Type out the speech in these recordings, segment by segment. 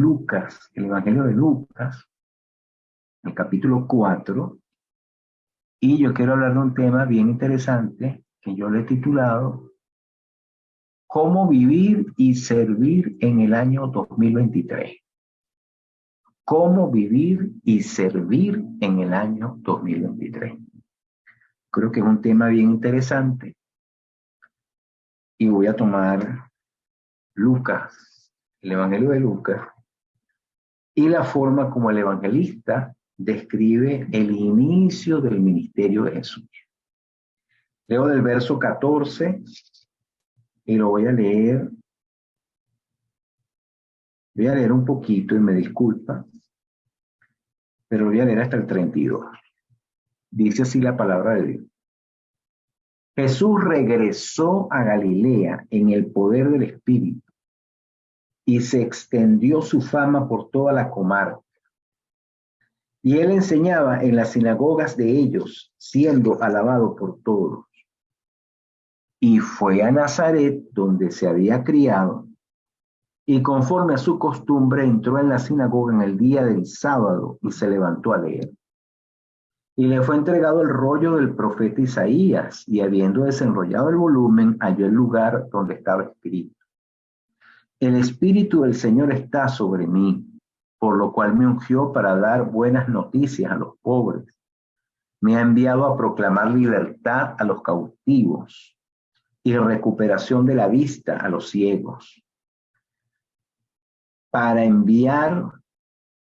Lucas, el Evangelio de Lucas, el capítulo 4, y yo quiero hablar de un tema bien interesante que yo le he titulado ¿Cómo vivir y servir en el año 2023? ¿Cómo vivir y servir en el año 2023? Creo que es un tema bien interesante y voy a tomar Lucas, el Evangelio de Lucas, y la forma como el evangelista describe el inicio del ministerio de Jesús. Leo del verso 14 y lo voy a leer. Voy a leer un poquito y me disculpa, pero voy a leer hasta el 32. Dice así la palabra de Dios. Jesús regresó a Galilea en el poder del Espíritu y se extendió su fama por toda la comarca. Y él enseñaba en las sinagogas de ellos, siendo alabado por todos. Y fue a Nazaret, donde se había criado, y conforme a su costumbre entró en la sinagoga en el día del sábado y se levantó a leer. Y le fue entregado el rollo del profeta Isaías, y habiendo desenrollado el volumen, halló el lugar donde estaba escrito: El Espíritu del Señor está sobre mí, por lo cual me ungió para dar buenas noticias a los pobres. Me ha enviado a proclamar libertad a los cautivos y recuperación de la vista a los ciegos, para enviar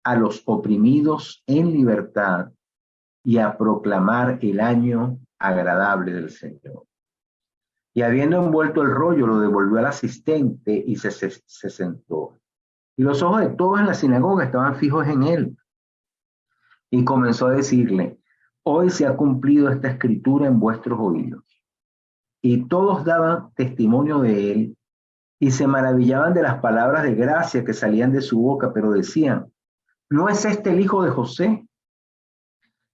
a los oprimidos en libertad y a proclamar el año agradable del Señor. Y habiendo envuelto el rollo, lo devolvió al asistente y se sentó. Y los ojos de todos en la sinagoga estaban fijos en él. Y comenzó a decirle: hoy se ha cumplido esta escritura en vuestros oídos. Y todos daban testimonio de él y se maravillaban de las palabras de gracia que salían de su boca, pero decían: ¿no es este el hijo de José?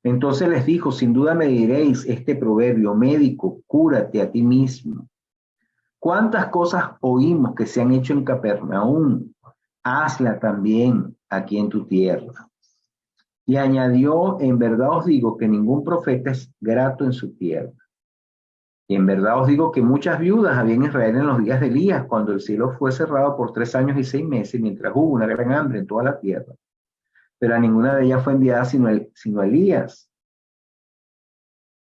Entonces les dijo: sin duda me diréis este proverbio: médico, cúrate a ti mismo. ¿Cuántas cosas oímos que se han hecho en Capernaum? Hazla también aquí en tu tierra. Y añadió: en verdad os digo que ningún profeta es grato en su tierra. Y en verdad os digo que muchas viudas había en Israel en los días de Elías, cuando el cielo fue cerrado por 3 años y 6 meses, mientras hubo una gran hambre en toda la tierra. Pero a ninguna de ellas fue enviada sino Elías.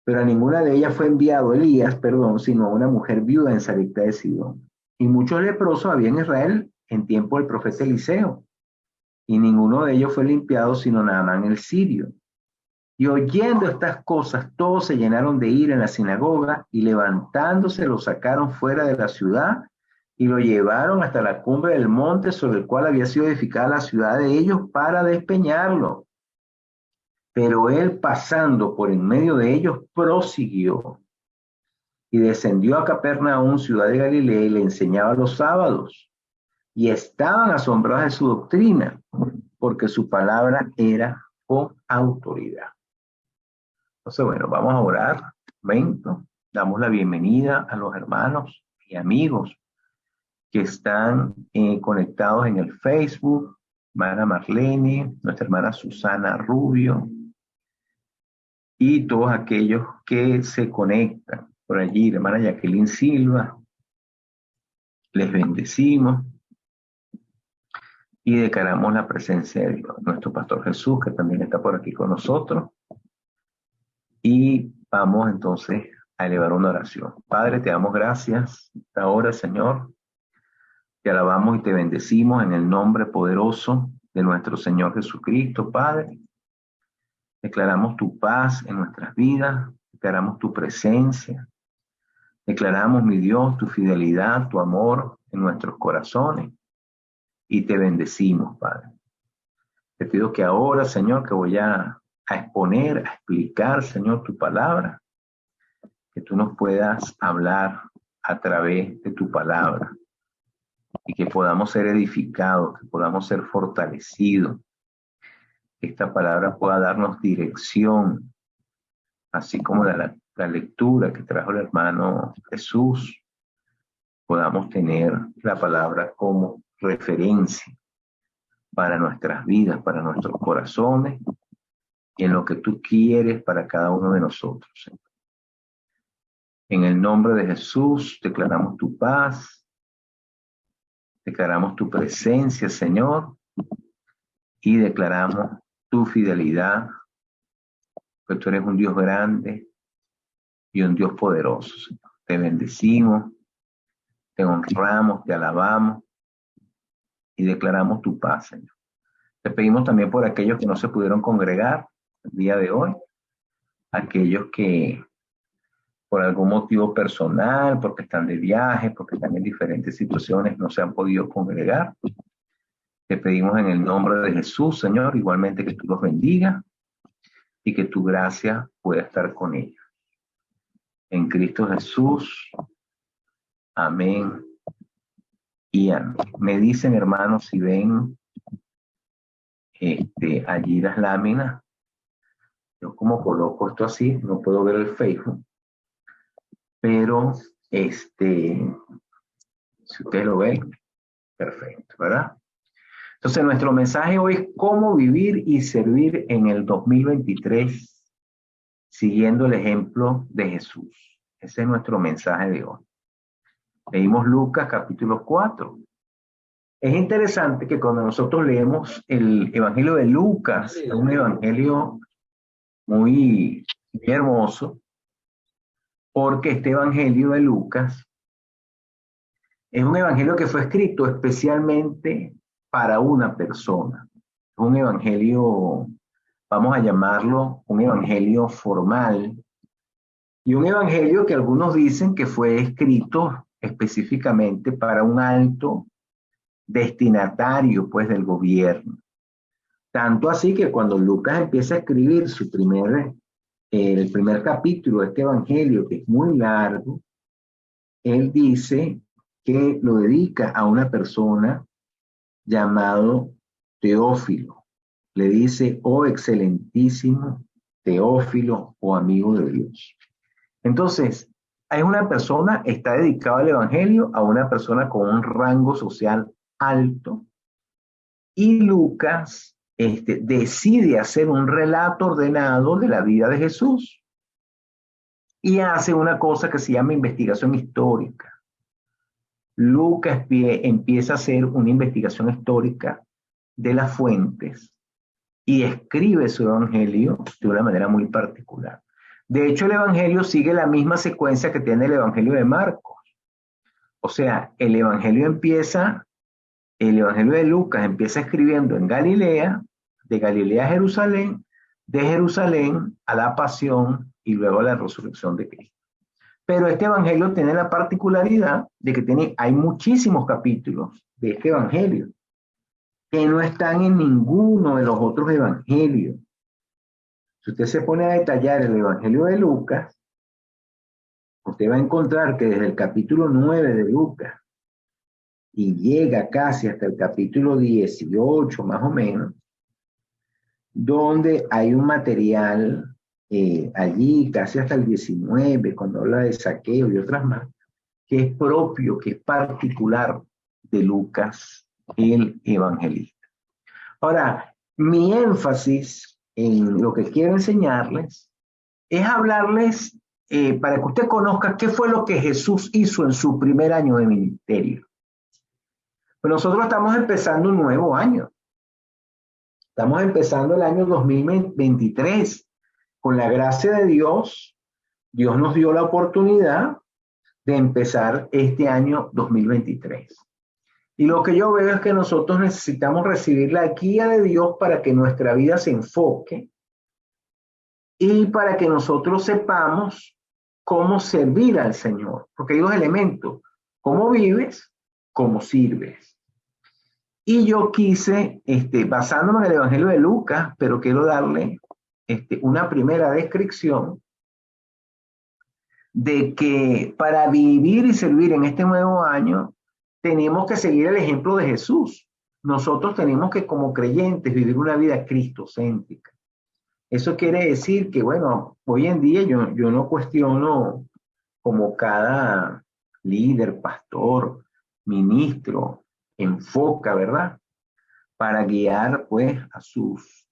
Pero a ninguna de ellas fue enviado Elías, sino a una mujer viuda en Sarepta de Sidón. Y muchos leprosos había en Israel en tiempo del profeta Eliseo. Y ninguno de ellos fue limpiado, sino Naamán el sirio. Y oyendo estas cosas, todos se llenaron de ira en la sinagoga, y levantándose lo sacaron fuera de la ciudad, y lo llevaron hasta la cumbre del monte sobre el cual había sido edificada la ciudad de ellos, para despeñarlo. Pero él, pasando por en medio de ellos, prosiguió y descendió a Capernaum, ciudad de Galilea, y le enseñaba los sábados. Y estaban asombrados de su doctrina, porque su palabra era con autoridad. Entonces, bueno, vamos a orar. Momento. Damos la bienvenida a los hermanos y amigos que están conectados en el Facebook. Hermana Marlene, nuestra hermana Susana Rubio, y todos aquellos que se conectan por allí. La hermana Jacqueline Silva, les bendecimos y declaramos la presencia de Dios. Nuestro pastor Jesús, que también está por aquí con nosotros. Y vamos entonces a elevar una oración. Padre, te damos gracias ahora, Señor. Te alabamos y te bendecimos en el nombre poderoso de nuestro Señor Jesucristo, Padre. Declaramos tu paz en nuestras vidas, declaramos tu presencia, declaramos, mi Dios, tu fidelidad, tu amor en nuestros corazones, y te bendecimos, Padre. Te pido que ahora, Señor, que voy a exponer, a explicar, Señor, tu palabra, que tú nos puedas hablar a través de tu palabra y que podamos ser edificados, que podamos ser fortalecidos, que esta palabra pueda darnos dirección, así como la lectura que trajo el hermano Jesús, podamos tener la palabra como referencia para nuestras vidas, para nuestros corazones, y en lo que tú quieres para cada uno de nosotros, Señor. En el nombre de Jesús, declaramos tu paz, declaramos tu presencia, Señor, y declaramos tu fidelidad, que tú eres un Dios grande y un Dios poderoso, Señor. Te bendecimos, te honramos, te alabamos y declaramos tu paz, Señor. Te pedimos también por aquellos que no se pudieron congregar el día de hoy, aquellos que por algún motivo personal, porque están de viaje, porque están en diferentes situaciones, no se han podido congregar. Te pedimos en el nombre de Jesús, Señor, igualmente que tú los bendigas y que tu gracia pueda estar con ellos. En Cristo Jesús, amén y amén. Me dicen, hermanos, si ven allí las láminas, yo como coloco esto así, no puedo ver el Facebook, pero si ustedes lo ven, perfecto, ¿verdad? Entonces, nuestro mensaje hoy es cómo vivir y servir en el 2023 siguiendo el ejemplo de Jesús. Ese es nuestro mensaje de hoy. Leímos Lucas capítulo 4. Es interesante que cuando nosotros leemos el Evangelio de Lucas, es un evangelio muy hermoso, porque este Evangelio de Lucas es un evangelio que fue escrito especialmente para una persona. Es un evangelio, vamos a llamarlo un evangelio formal, y un evangelio que algunos dicen que fue escrito específicamente para un alto destinatario, pues, del gobierno. Tanto así que cuando Lucas empieza a escribir el primer capítulo de este evangelio, que es muy largo, él dice que lo dedica a una persona llamado Teófilo. Le dice, oh excelentísimo Teófilo, o amigo de Dios. Entonces, hay una persona, está dedicado al evangelio a una persona con un rango social alto, y Lucas decide hacer un relato ordenado de la vida de Jesús y hace una cosa que se llama investigación histórica. Lucas empieza a hacer una investigación histórica de las fuentes y escribe su evangelio de una manera muy particular. De hecho, el evangelio sigue la misma secuencia que tiene el evangelio de Marcos. O sea, el evangelio de Lucas empieza escribiendo en Galilea, de Galilea a Jerusalén, de Jerusalén a la pasión y luego a la resurrección de Cristo. Pero este evangelio tiene la particularidad de que hay muchísimos capítulos de este evangelio que no están en ninguno de los otros evangelios. Si usted se pone a detallar el evangelio de Lucas, usted va a encontrar que desde el capítulo 9 de Lucas y llega casi hasta el capítulo 18 más o menos, donde hay un material allí casi hasta el 19, cuando habla de saqueo y otras más, que es propio, que es particular de Lucas, el evangelista. Ahora, mi énfasis en lo que quiero enseñarles es hablarles para que usted conozca qué fue lo que Jesús hizo en su primer año de ministerio. Pues nosotros estamos empezando un nuevo año. Estamos empezando el año 2023. Con la gracia de Dios, Dios nos dio la oportunidad de empezar este año 2023. Y lo que yo veo es que nosotros necesitamos recibir la guía de Dios para que nuestra vida se enfoque y para que nosotros sepamos cómo servir al Señor. Porque hay dos elementos: cómo vives, cómo sirves. Y yo quise, basándome en el Evangelio de Lucas, pero quiero darle una primera descripción de que para vivir y servir en este nuevo año tenemos que seguir el ejemplo de Jesús. Nosotros tenemos que, como creyentes, vivir una vida cristocéntrica. Eso quiere decir que, bueno, hoy en día yo no cuestiono como cada líder, pastor, ministro enfoca, ¿verdad? para guiar pues a sus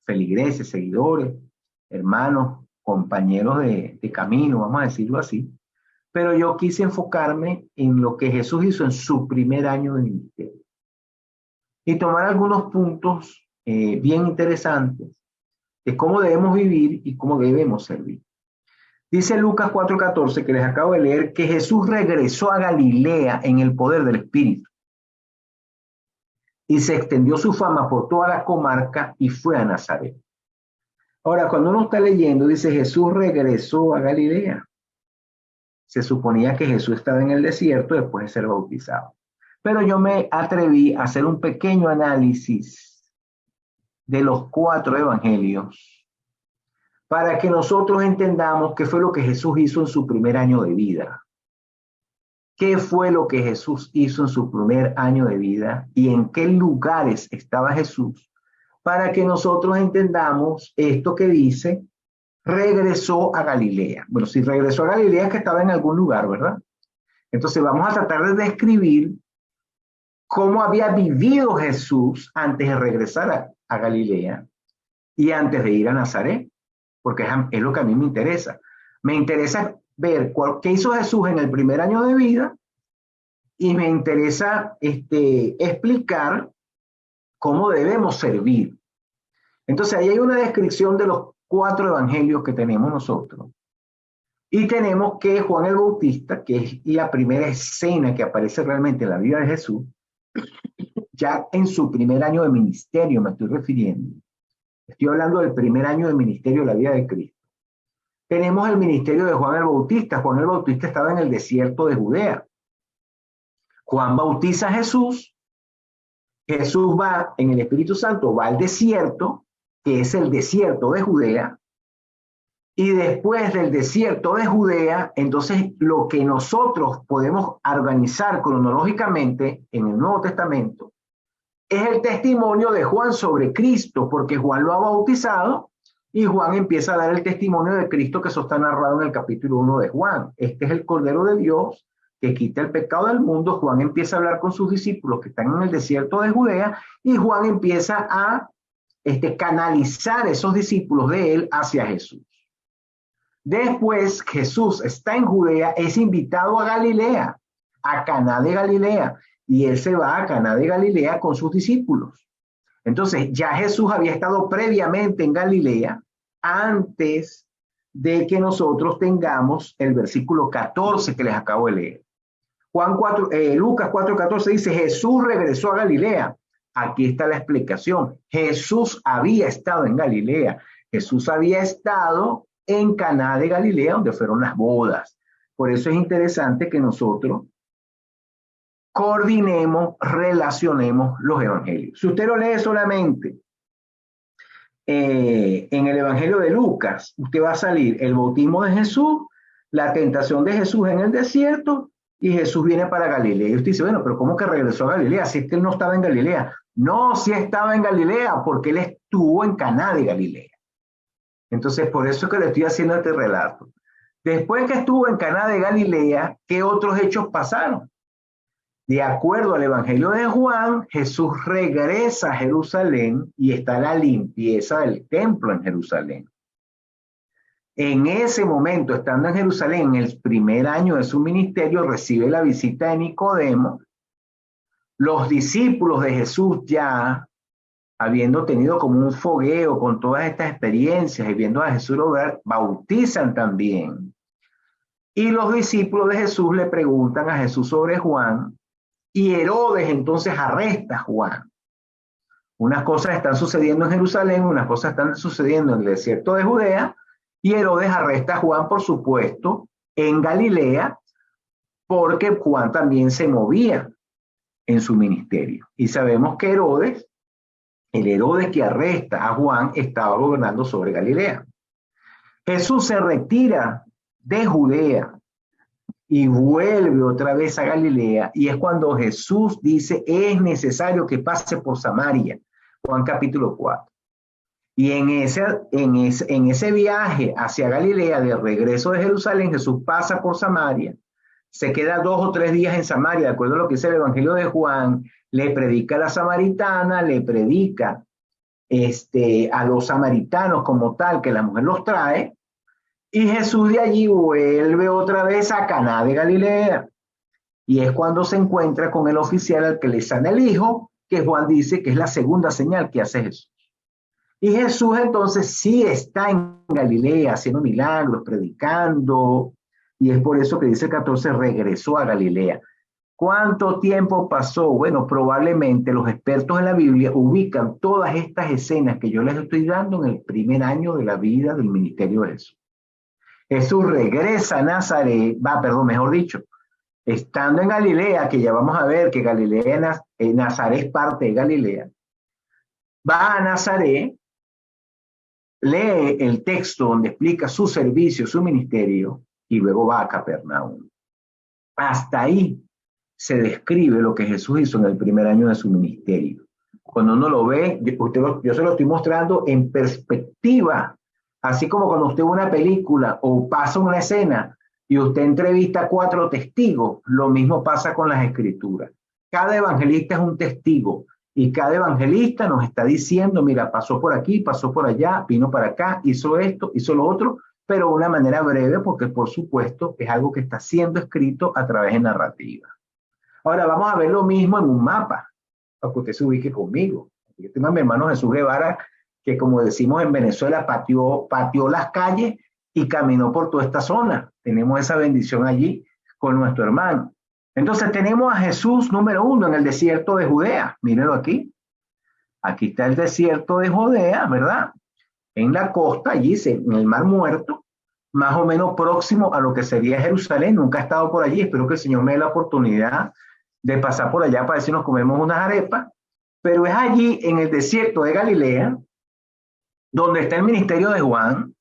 feligreses, seguidores, hermanos, compañeros de camino, vamos a decirlo así. Pero yo quise enfocarme en lo que Jesús hizo en su primer año de ministerio y tomar algunos puntos bien interesantes de cómo debemos vivir y cómo debemos servir. Dice Lucas 4:14, que les acabo de leer, que Jesús regresó a Galilea en el poder del Espíritu y se extendió su fama por toda la comarca y fue a Nazaret. Ahora, cuando uno está leyendo, dice Jesús regresó a Galilea. Se suponía que Jesús estaba en el desierto después de ser bautizado. Pero yo me atreví a hacer un pequeño análisis de los 4 evangelios para que nosotros entendamos qué fue lo que Jesús hizo en su primer año de vida. ¿Qué fue lo que Jesús hizo en su primer año de vida y en qué lugares estaba Jesús? Para que nosotros entendamos esto que dice, regresó a Galilea. Bueno, si regresó a Galilea es que estaba en algún lugar, ¿verdad? Entonces vamos a tratar de describir cómo había vivido Jesús antes de regresar a Galilea y antes de ir a Nazaret, porque es lo que a mí me interesa. Me interesa ver qué hizo Jesús en el primer año de vida y me interesa explicar cómo debemos servir. Entonces, ahí hay una descripción de los 4 evangelios que tenemos nosotros. Y tenemos que Juan el Bautista, que es la primera escena que aparece realmente en la vida de Jesús, ya en su primer año de ministerio me estoy refiriendo. Estoy hablando del primer año de ministerio de la vida de Cristo. Tenemos el ministerio de Juan el Bautista. Juan el Bautista estaba en el desierto de Judea. Juan bautiza a Jesús. Jesús va en el Espíritu Santo, va al desierto, que es el desierto de Judea. Y después del desierto de Judea, entonces lo que nosotros podemos organizar cronológicamente en el Nuevo Testamento es el testimonio de Juan sobre Cristo, porque Juan lo ha bautizado y Juan empieza a dar el testimonio de Cristo, que eso está narrado en el capítulo 1 de Juan. Este es el Cordero de Dios que quita el pecado del mundo. Juan empieza a hablar con sus discípulos que están en el desierto de Judea y Juan empieza a canalizar esos discípulos de él hacia Jesús. Después Jesús está en Judea, es invitado a Galilea, a Caná de Galilea, y él se va a Caná de Galilea con sus discípulos. Entonces ya Jesús había estado previamente en Galilea antes de que nosotros tengamos el versículo 14 que les acabo de leer. Lucas 4:14 dice, Jesús regresó a Galilea. Aquí está la explicación. Jesús había estado en Galilea. Jesús había estado en Caná de Galilea, donde fueron las bodas. Por eso es interesante que nosotros coordinemos, relacionemos los evangelios. Si usted lo lee solamente en el evangelio de Lucas, usted va a salir el bautismo de Jesús, la tentación de Jesús en el desierto, y Jesús viene para Galilea. Y usted dice, bueno, pero ¿cómo que regresó a Galilea? Si es que él no estaba en Galilea. No, sí estaba en Galilea, porque él estuvo en Caná de Galilea. Entonces, por eso es que le estoy haciendo este relato. Después que estuvo en Caná de Galilea, ¿qué otros hechos pasaron? De acuerdo al Evangelio de Juan, Jesús regresa a Jerusalén y está la limpieza del templo en Jerusalén. En ese momento, estando en Jerusalén, en el primer año de su ministerio, recibe la visita de Nicodemo. Los discípulos de Jesús, ya habiendo tenido como un fogueo con todas estas experiencias y viendo a Jesús obrar, bautizan también. Y los discípulos de Jesús le preguntan a Jesús sobre Juan, y Herodes entonces arresta a Juan. Unas cosas están sucediendo en Jerusalén, unas cosas están sucediendo en el desierto de Judea, y Herodes arresta a Juan, por supuesto, en Galilea, porque Juan también se movía en su ministerio. Y sabemos que Herodes, el Herodes que arresta a Juan, estaba gobernando sobre Galilea. Jesús se retira de Judea y vuelve otra vez a Galilea, y es cuando Jesús dice, es necesario que pase por Samaria, Juan capítulo 4. Y en ese viaje hacia Galilea, de regreso de Jerusalén, Jesús pasa por Samaria, se queda 2 o 3 días en Samaria, de acuerdo a lo que dice el Evangelio de Juan, le predica a la samaritana, le predica a los samaritanos como tal, que la mujer los trae, y Jesús de allí vuelve otra vez a Caná de Galilea. Y es cuando se encuentra con el oficial al que le sana el hijo, que Juan dice que es la segunda señal que hace Jesús. Y Jesús entonces sí está en Galilea haciendo milagros, predicando, y es por eso que dice el 14, regresó a Galilea. ¿Cuánto tiempo pasó? Bueno, probablemente los expertos en la Biblia ubican todas estas escenas que yo les estoy dando en el primer año de la vida del ministerio de Jesús. Jesús regresa a Nazaret, mejor dicho, estando en Galilea, que ya vamos a ver que Nazaret es parte de Galilea, va a Nazaret, lee el texto donde explica su servicio, su ministerio, y luego va a Capernaum. Hasta ahí se describe lo que Jesús hizo en el primer año de su ministerio. Cuando uno lo ve, yo se lo estoy mostrando en perspectiva, así como cuando usted ve una película o pasa una escena y usted entrevista a 4 testigos, lo mismo pasa con las escrituras. Cada evangelista es un testigo y cada evangelista nos está diciendo, mira, pasó por aquí, pasó por allá, vino para acá, hizo esto, hizo lo otro, pero de una manera breve porque por supuesto es algo que está siendo escrito a través de narrativa. Ahora vamos a ver lo mismo en un mapa, para que usted se ubique conmigo. Yo tengo a mi hermano Jesús Guevara, que como decimos en Venezuela, pateó las calles y caminó por toda esta zona. Tenemos esa bendición allí con nuestro hermano. Entonces tenemos a Jesús, número 1, en el desierto de Judea. Mírenlo aquí. Aquí está el desierto de Judea, ¿verdad? En la costa, allí, en el Mar Muerto, más o menos próximo a lo que sería Jerusalén. Nunca he estado por allí, espero que el Señor me dé la oportunidad de pasar por allá para ver si nos comemos unas arepas, pero es allí en el desierto de Galilea donde está el ministerio de Juan,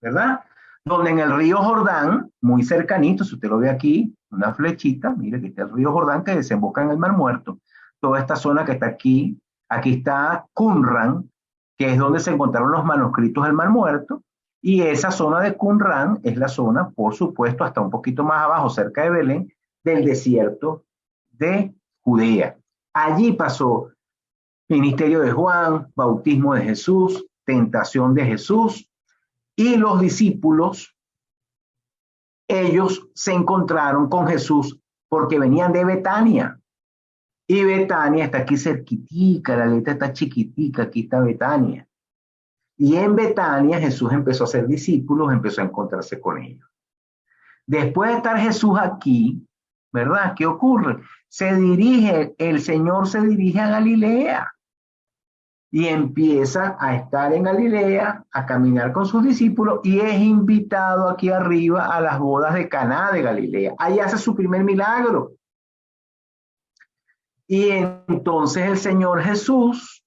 ¿verdad? Donde en el río Jordán, muy cercanito, si usted lo ve aquí, una flechita, mire que está el río Jordán que desemboca en el Mar Muerto, toda esta zona que está aquí está Qumran, que es donde se encontraron los manuscritos del Mar Muerto, y esa zona de Qumran es la zona, por supuesto, hasta un poquito más abajo, cerca de Belén, del desierto de Judea. Allí pasó ministerio de Juan, bautismo de Jesús, tentación de Jesús, y los discípulos, ellos se encontraron con Jesús porque venían de Betania. Y Betania está aquí cerquitica, la letra está chiquitica, aquí está Betania. Y en Betania Jesús empezó a hacer discípulos, empezó a encontrarse con ellos. Después de estar Jesús aquí, ¿verdad? ¿Qué ocurre? El Señor se dirige a Galilea y empieza a estar en Galilea, a caminar con sus discípulos y es invitado aquí arriba a las bodas de Caná de Galilea. Ahí hace su primer milagro. Y entonces el Señor Jesús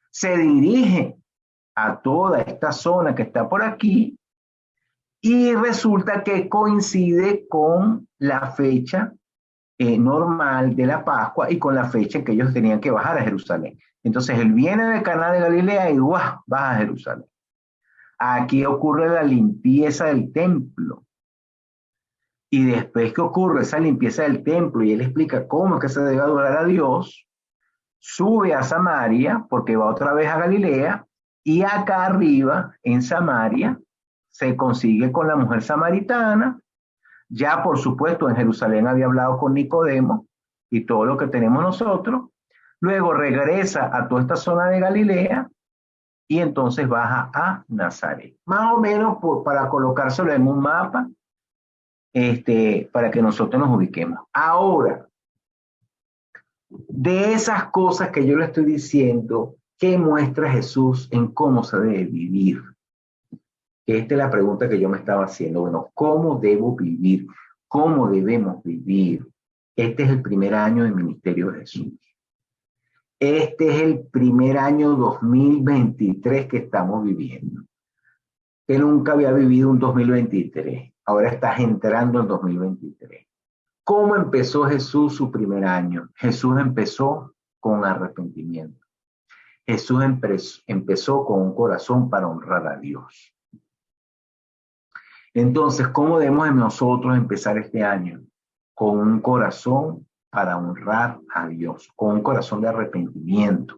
se dirige a toda esta zona que está por aquí y resulta que coincide con la fecha normal de la Pascua y con la fecha en que ellos tenían que bajar a Jerusalén. Entonces él viene de Caná de Galilea y ¡guau!, baja a Jerusalén. Aquí ocurre la limpieza del templo. Y después que ocurre esa limpieza del templo y él explica cómo es que se debe adorar a Dios, sube a Samaria porque va otra vez a Galilea y acá arriba en Samaria se consigue con la mujer samaritana. Ya por supuesto en Jerusalén había hablado con Nicodemo y todo lo que tenemos nosotros. Luego regresa a toda esta zona de Galilea y entonces baja a Nazaret. Más o menos para colocárselo en un mapa, para que nosotros nos ubiquemos. Ahora, de esas cosas que yo le estoy diciendo, ¿qué muestra Jesús en cómo se debe vivir? Esta es la pregunta que yo me estaba haciendo. Bueno, ¿cómo debo vivir? ¿Cómo debemos vivir? Este es el primer año del ministerio de Jesús. Este es el primer año 2023 que estamos viviendo. Él nunca había vivido un 2023. Ahora estás entrando en 2023. ¿Cómo empezó Jesús su primer año? Jesús empezó con arrepentimiento. Jesús empezó con un corazón para honrar a Dios. Entonces, ¿cómo debemos nosotros empezar este año? con un corazón para honrar a Dios, con un corazón de arrepentimiento.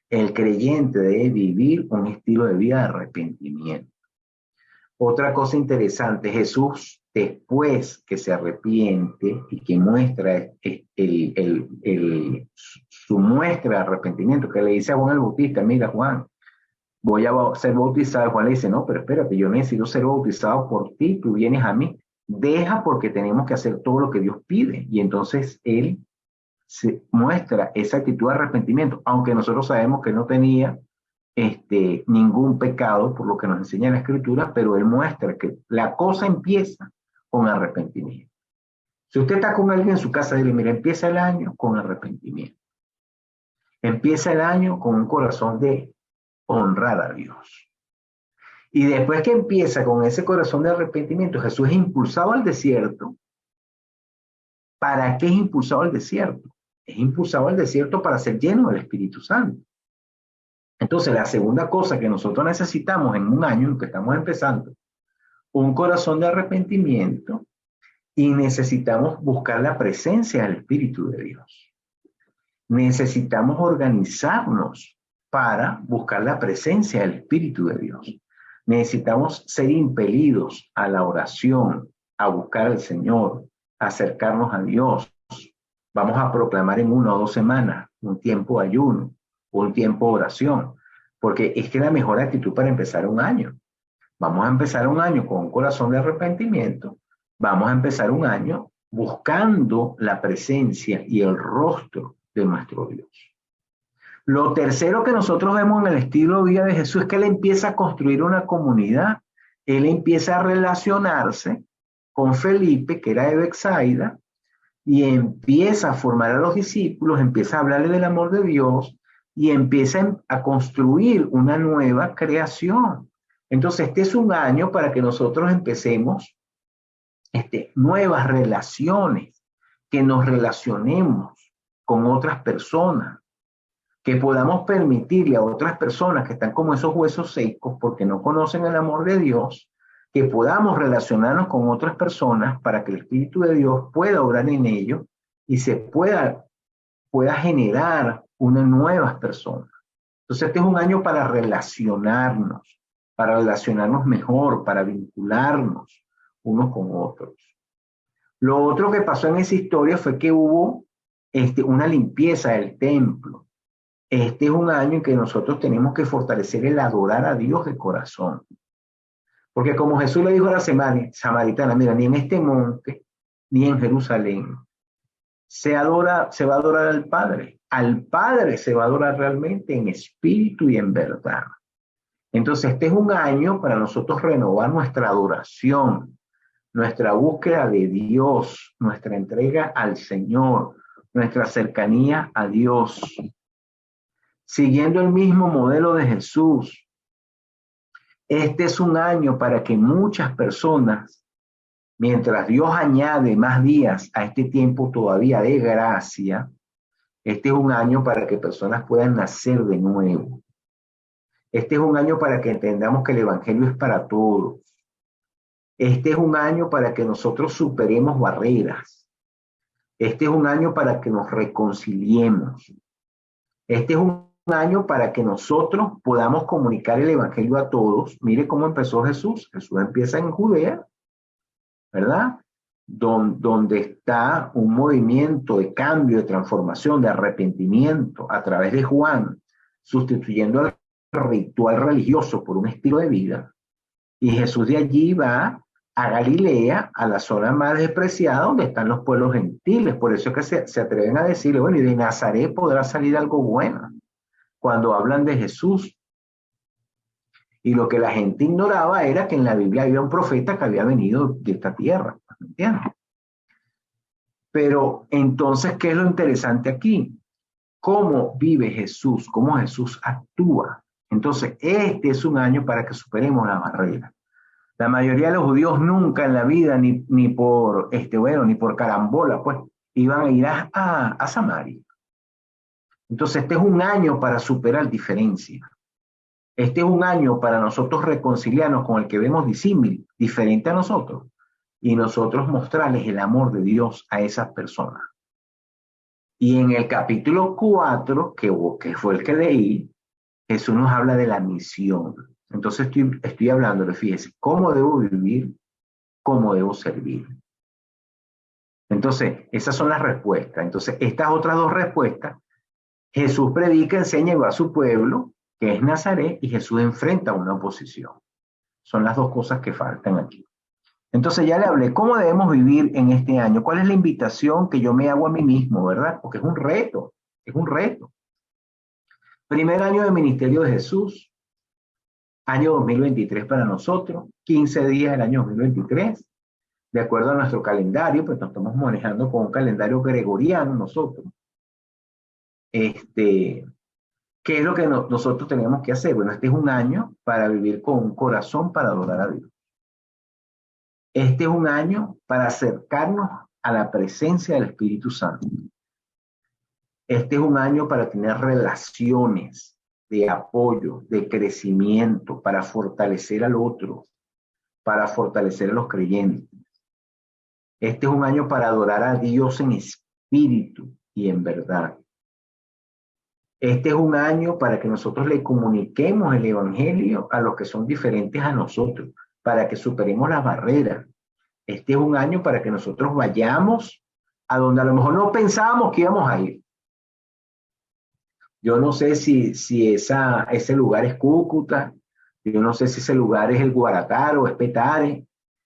El creyente debe vivir un estilo de vida de arrepentimiento. Otra cosa interesante, Jesús, después que se arrepiente y que muestra su muestra de arrepentimiento, que le dice a Juan el Bautista, mira Juan, voy a ser bautizado. Juan le dice, no, pero espérate, yo necesito ser bautizado por ti, tú vienes a mí. Deja porque tenemos que hacer todo lo que Dios pide. Y entonces él se muestra esa actitud de arrepentimiento, aunque nosotros sabemos que no tenía ningún pecado por lo que nos enseña la Escritura, pero él muestra que la cosa empieza con arrepentimiento. Si usted está con alguien en su casa, dile, mira, empieza el año con arrepentimiento. Empieza el año con un corazón de honrar a Dios. Y después que empieza con ese corazón de arrepentimiento, Jesús es impulsado al desierto. ¿Para qué es impulsado al desierto? Es impulsado al desierto para ser lleno del Espíritu Santo. Entonces, la segunda cosa que nosotros necesitamos en un año en que estamos empezando, un corazón de arrepentimiento, y necesitamos buscar la presencia del Espíritu de Dios. Necesitamos organizarnos para buscar la presencia del Espíritu de Dios. Necesitamos ser impelidos a la oración, a buscar al Señor, a acercarnos a Dios. Vamos a proclamar en 1 o 2 semanas un tiempo de ayuno, un tiempo de oración, porque es que la mejor actitud para empezar un año. Vamos a empezar un año con un corazón de arrepentimiento. Vamos a empezar un año buscando la presencia y el rostro de nuestro Dios. Lo tercero que nosotros vemos en el estilo de vida de Jesús es que él empieza a construir una comunidad. Él empieza a relacionarse con Felipe, que era de Betsaida, y empieza a formar a los discípulos, empieza a hablarle del amor de Dios y empieza a construir una nueva creación. Entonces, este es un año para que nosotros empecemos nuevas relaciones, que nos relacionemos con otras personas, que podamos permitirle a otras personas que están como esos huesos secos porque no conocen el amor de Dios, que podamos relacionarnos con otras personas para que el Espíritu de Dios pueda obrar en ellos y se pueda generar unas nuevas personas. Entonces este es un año para relacionarnos mejor, para vincularnos unos con otros. Lo otro que pasó en esa historia fue que hubo una limpieza del templo. Este es un año en que nosotros tenemos que fortalecer el adorar a Dios de corazón. Porque como Jesús le dijo a la samaritana, mira, ni en este monte, ni en Jerusalén, se va a adorar al Padre. Al Padre se va a adorar realmente en espíritu y en verdad. Entonces este es un año para nosotros renovar nuestra adoración, nuestra búsqueda de Dios, nuestra entrega al Señor, nuestra cercanía a Dios. Siguiendo el mismo modelo de Jesús, este es un año para que muchas personas, mientras Dios añade más días a este tiempo todavía de gracia, este es un año para que personas puedan nacer de nuevo. Este es un año para que entendamos que el Evangelio es para todos. Este es un año para que nosotros superemos barreras. Este es un año para que nos reconciliemos. Este es un año para que nosotros podamos comunicar el Evangelio a todos. Mire cómo empezó Jesús. Jesús empieza en Judea, ¿verdad? Donde está un movimiento de cambio, de transformación, de arrepentimiento a través de Juan, sustituyendo el ritual religioso por un estilo de vida. Y Jesús de allí va a Galilea, a la zona más despreciada donde están los pueblos gentiles. Por eso es que se atreven a decirle, bueno, y de Nazaret podrá salir algo bueno, cuando hablan de Jesús. Y lo que la gente ignoraba era que en la Biblia había un profeta que había venido de esta tierra, ¿me entiendes? Pero entonces, ¿qué es lo interesante aquí? ¿Cómo vive Jesús? ¿Cómo Jesús actúa? Entonces, este es un año para que superemos la barrera. La mayoría de los judíos nunca en la vida, ni por carambola, pues, iban a ir a Samaria. Entonces, este es un año para superar diferencias. Este es un año para nosotros reconciliarnos con el que vemos disímil, diferente a nosotros, y nosotros mostrarles el amor de Dios a esas personas. Y en el capítulo 4, que fue el que leí, Jesús nos habla de la misión. Entonces estoy hablando, fíjese, cómo debo vivir, cómo debo servir. Entonces, esas son las respuestas. Entonces, estas otras dos respuestas, Jesús predica, enseña y va a su pueblo, que es Nazaret, y Jesús enfrenta una oposición. Son las dos cosas que faltan aquí. Entonces ya le hablé, ¿cómo debemos vivir en este año? ¿Cuál es la invitación que yo me hago a mí mismo, verdad? Porque es un reto, es un reto. Primer año de ministerio de Jesús, año 2023 para nosotros, 15 días del año 2023, de acuerdo a nuestro calendario, pues nos estamos manejando con un calendario gregoriano nosotros. ¿Qué es lo que nosotros tenemos que hacer? Bueno, este es un año para vivir con un corazón para adorar a Dios. Este es un año para acercarnos a la presencia del Espíritu Santo. Este es un año para tener relaciones de apoyo, de crecimiento, para fortalecer al otro, para fortalecer a los creyentes. Este es un año para adorar a Dios en espíritu y en verdad. Este es un año para que nosotros le comuniquemos el Evangelio a los que son diferentes a nosotros, para que superemos las barreras. Este es un año para que nosotros vayamos a donde a lo mejor no pensábamos que íbamos a ir. Yo no sé si ese lugar es Cúcuta, yo no sé si ese lugar es el Guarataro o es Petare,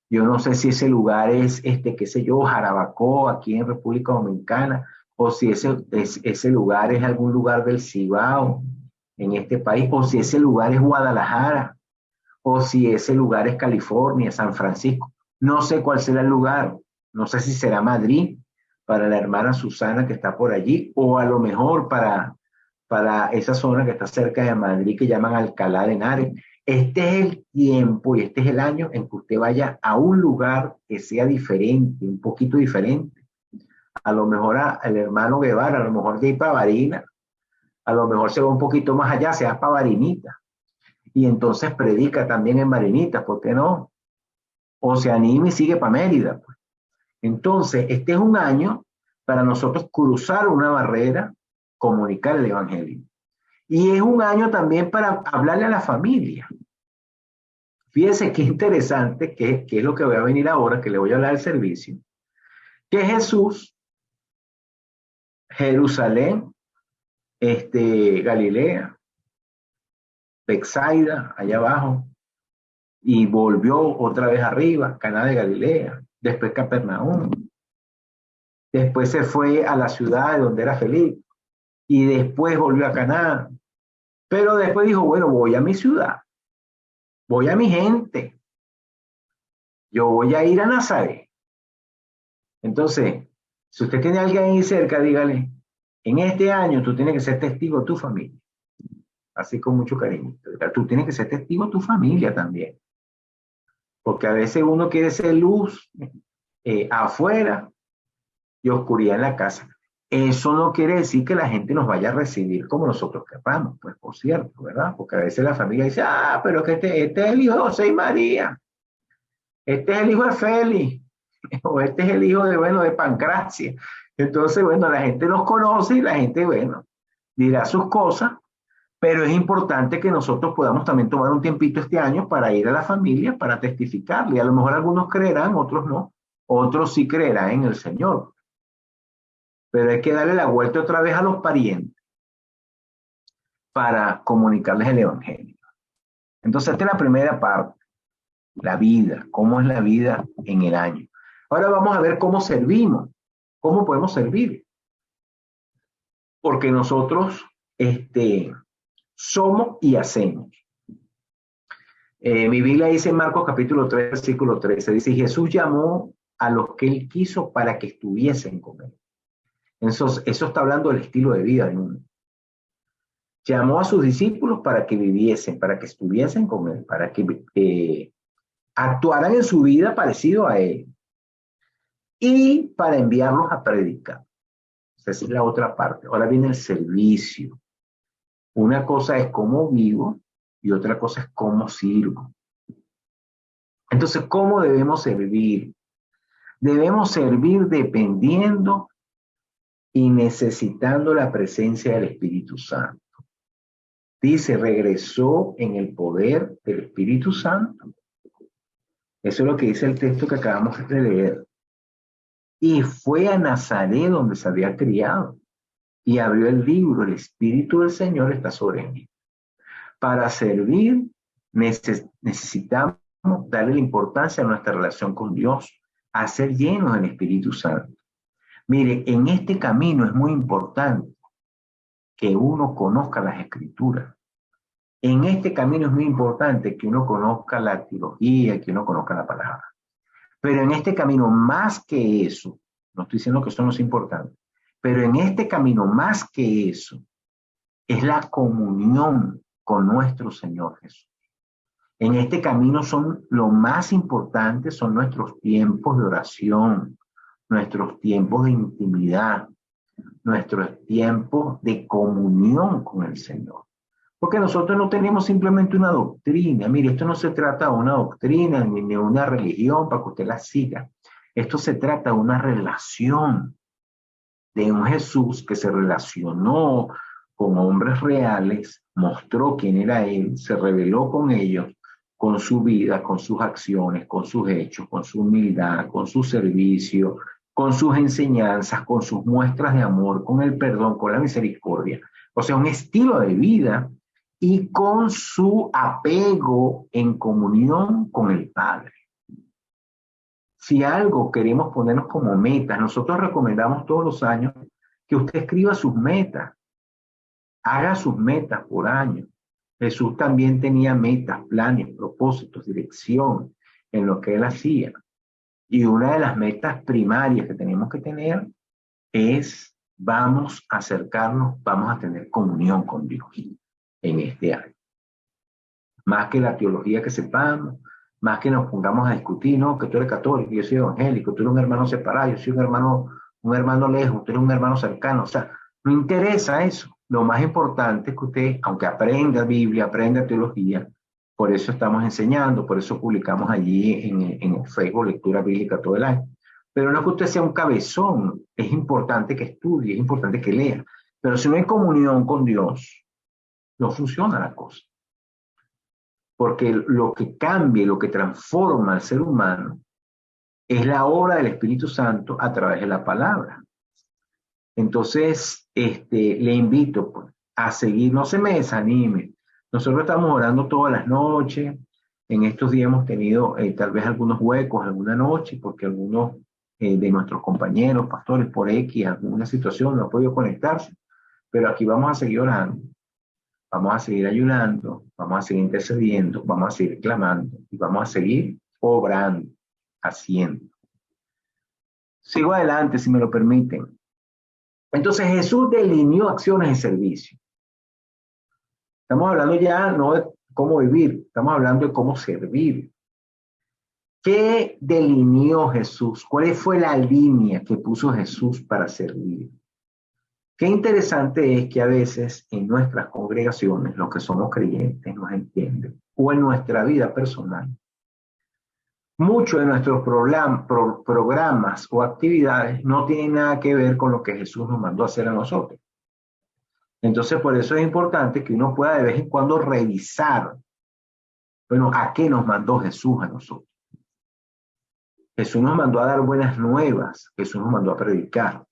yo no sé si ese lugar es, qué sé yo, Jarabacoa, aquí en República Dominicana, o si ese lugar es algún lugar del Cibao en este país, o si ese lugar es Guadalajara, o si ese lugar es California, San Francisco. No sé cuál será el lugar, no sé si será Madrid para la hermana Susana que está por allí, o a lo mejor para esa zona que está cerca de Madrid que llaman Alcalá de Henares. Este es el tiempo y este es el año en que usted vaya a un lugar que sea diferente, un poquito diferente. A lo mejor al hermano Guevara, a lo mejor de ir para Barina, a lo mejor se va un poquito más allá, se va para Barinita. Y entonces predica también en Barinita, ¿por qué no? O se anima y sigue para Mérida. Pues. Entonces, este es un año para nosotros cruzar una barrera, comunicar el Evangelio. Y es un año también para hablarle a la familia. Fíjense qué interesante, que es lo que voy a venir ahora, que le voy a hablar del servicio. Que Jesús, Jerusalén, Galilea, Betsaida, allá abajo, y volvió otra vez arriba, Caná de Galilea, después Capernaum. Después se fue a la ciudad de donde era Felipe, y después volvió a Caná. Pero después dijo, bueno, voy a mi ciudad, voy a mi gente, yo voy a ir a Nazaret. Entonces, si usted tiene a alguien ahí cerca, dígale, en este año tú tienes que ser testigo de tu familia. Así con mucho cariño. Tú tienes que ser testigo de tu familia también. Porque a veces uno quiere ser luz afuera y oscuridad en la casa. Eso no quiere decir que la gente nos vaya a recibir como nosotros queramos, pues por cierto, ¿verdad? Porque a veces la familia dice, pero que este es el hijo de José y María, este es el hijo de Félix, o este es el hijo de Pancracia. Entonces, la gente nos conoce y la gente, dirá sus cosas, pero es importante que nosotros podamos también tomar un tiempito este año para ir a la familia, para testificarle. Y a lo mejor algunos creerán, otros no, otros sí creerán en el Señor. Pero hay que darle la vuelta otra vez a los parientes para comunicarles el Evangelio. Entonces, esta es la primera parte, la vida, cómo es la vida en el año. Ahora vamos a ver cómo servimos, cómo podemos servir. Porque nosotros somos y hacemos. Mi Biblia dice en Marcos capítulo 3, versículo 13, dice, Jesús llamó a los que él quiso para que estuviesen con él. Eso está hablando del estilo de vida de uno. Llamó a sus discípulos para que viviesen, para que estuviesen con él, para que actuaran en su vida parecido a él y para enviarlos a predicar. Esa es la otra parte. Ahora viene el servicio. Una cosa es cómo vivo y otra cosa es cómo sirvo. Entonces, ¿cómo debemos servir? Debemos servir dependiendo y necesitando la presencia del Espíritu Santo. Dice, regresó en el poder del Espíritu Santo. Eso es lo que dice el texto que acabamos de leer. Y fue a Nazaret donde se había criado. Y abrió el libro, el Espíritu del Señor está sobre mí. Para servir necesitamos darle la importancia a nuestra relación con Dios, a ser llenos del Espíritu Santo. Mire, en este camino es muy importante que uno conozca las Escrituras. En este camino es muy importante que uno conozca la teología, que uno conozca la palabra. Pero en este camino, más que eso, no estoy diciendo que eso no es importante, pero en este camino, más que eso, es la comunión con nuestro Señor Jesús. En este camino lo más importante son nuestros tiempos de oración, nuestros tiempos de intimidad, nuestros tiempos de comunión con el Señor. Porque nosotros no tenemos simplemente una doctrina. Mire, esto no se trata de una doctrina ni de una religión para que usted la siga. Esto se trata de una relación de un Jesús que se relacionó con hombres reales, mostró quién era Él, se reveló con ellos, con su vida, con sus acciones, con sus hechos, con su humildad, con su servicio, con sus enseñanzas, con sus muestras de amor, con el perdón, con la misericordia. O sea, un estilo de vida y con su apego en comunión con el Padre. Si algo queremos ponernos como metas, nosotros recomendamos todos los años que usted escriba sus metas, haga sus metas por año. Jesús también tenía metas, planes, propósitos, dirección en lo que él hacía. Y una de las metas primarias que tenemos que tener es vamos a acercarnos, vamos a tener comunión con Dios en este año. Más que la teología que sepamos, más que nos pongamos a discutir, no, que tú eres católico, yo soy evangélico, tú eres un hermano separado, yo soy un hermano lejos, tú eres un hermano cercano. O sea, no interesa eso. Lo más importante es que usted, aunque aprenda Biblia, aprenda teología, por eso estamos enseñando, por eso publicamos allí en el Facebook Lectura Bíblica todo el año. Pero no es que usted sea un cabezón, es importante que estudie, es importante que lea. Pero si no hay comunión con Dios, no funciona la cosa. Porque lo que cambia, lo que transforma al ser humano es la obra del Espíritu Santo a través de la palabra. Entonces, le invito pues, a seguir, no se me desanime. Nosotros estamos orando todas las noches. En estos días hemos tenido tal vez algunos huecos, alguna noche, porque algunos de nuestros compañeros, pastores, por X, alguna situación no han podido conectarse. Pero aquí vamos a seguir orando. Vamos a seguir ayunando, vamos a seguir intercediendo, vamos a seguir clamando y vamos a seguir obrando, haciendo. Sigo adelante, si me lo permiten. Entonces Jesús delineó acciones de servicio. Estamos hablando ya no de cómo vivir, estamos hablando de cómo servir. ¿Qué delineó Jesús? ¿Cuál fue la línea que puso Jesús para servir? Qué interesante es que a veces en nuestras congregaciones, los que somos creyentes, nos entienden, o en nuestra vida personal, muchos de nuestros programas o actividades no tienen nada que ver con lo que Jesús nos mandó a hacer a nosotros. Entonces, por eso es importante que uno pueda de vez en cuando revisar, bueno, ¿a qué nos mandó Jesús a nosotros? Jesús nos mandó a dar buenas nuevas, Jesús nos mandó a predicar.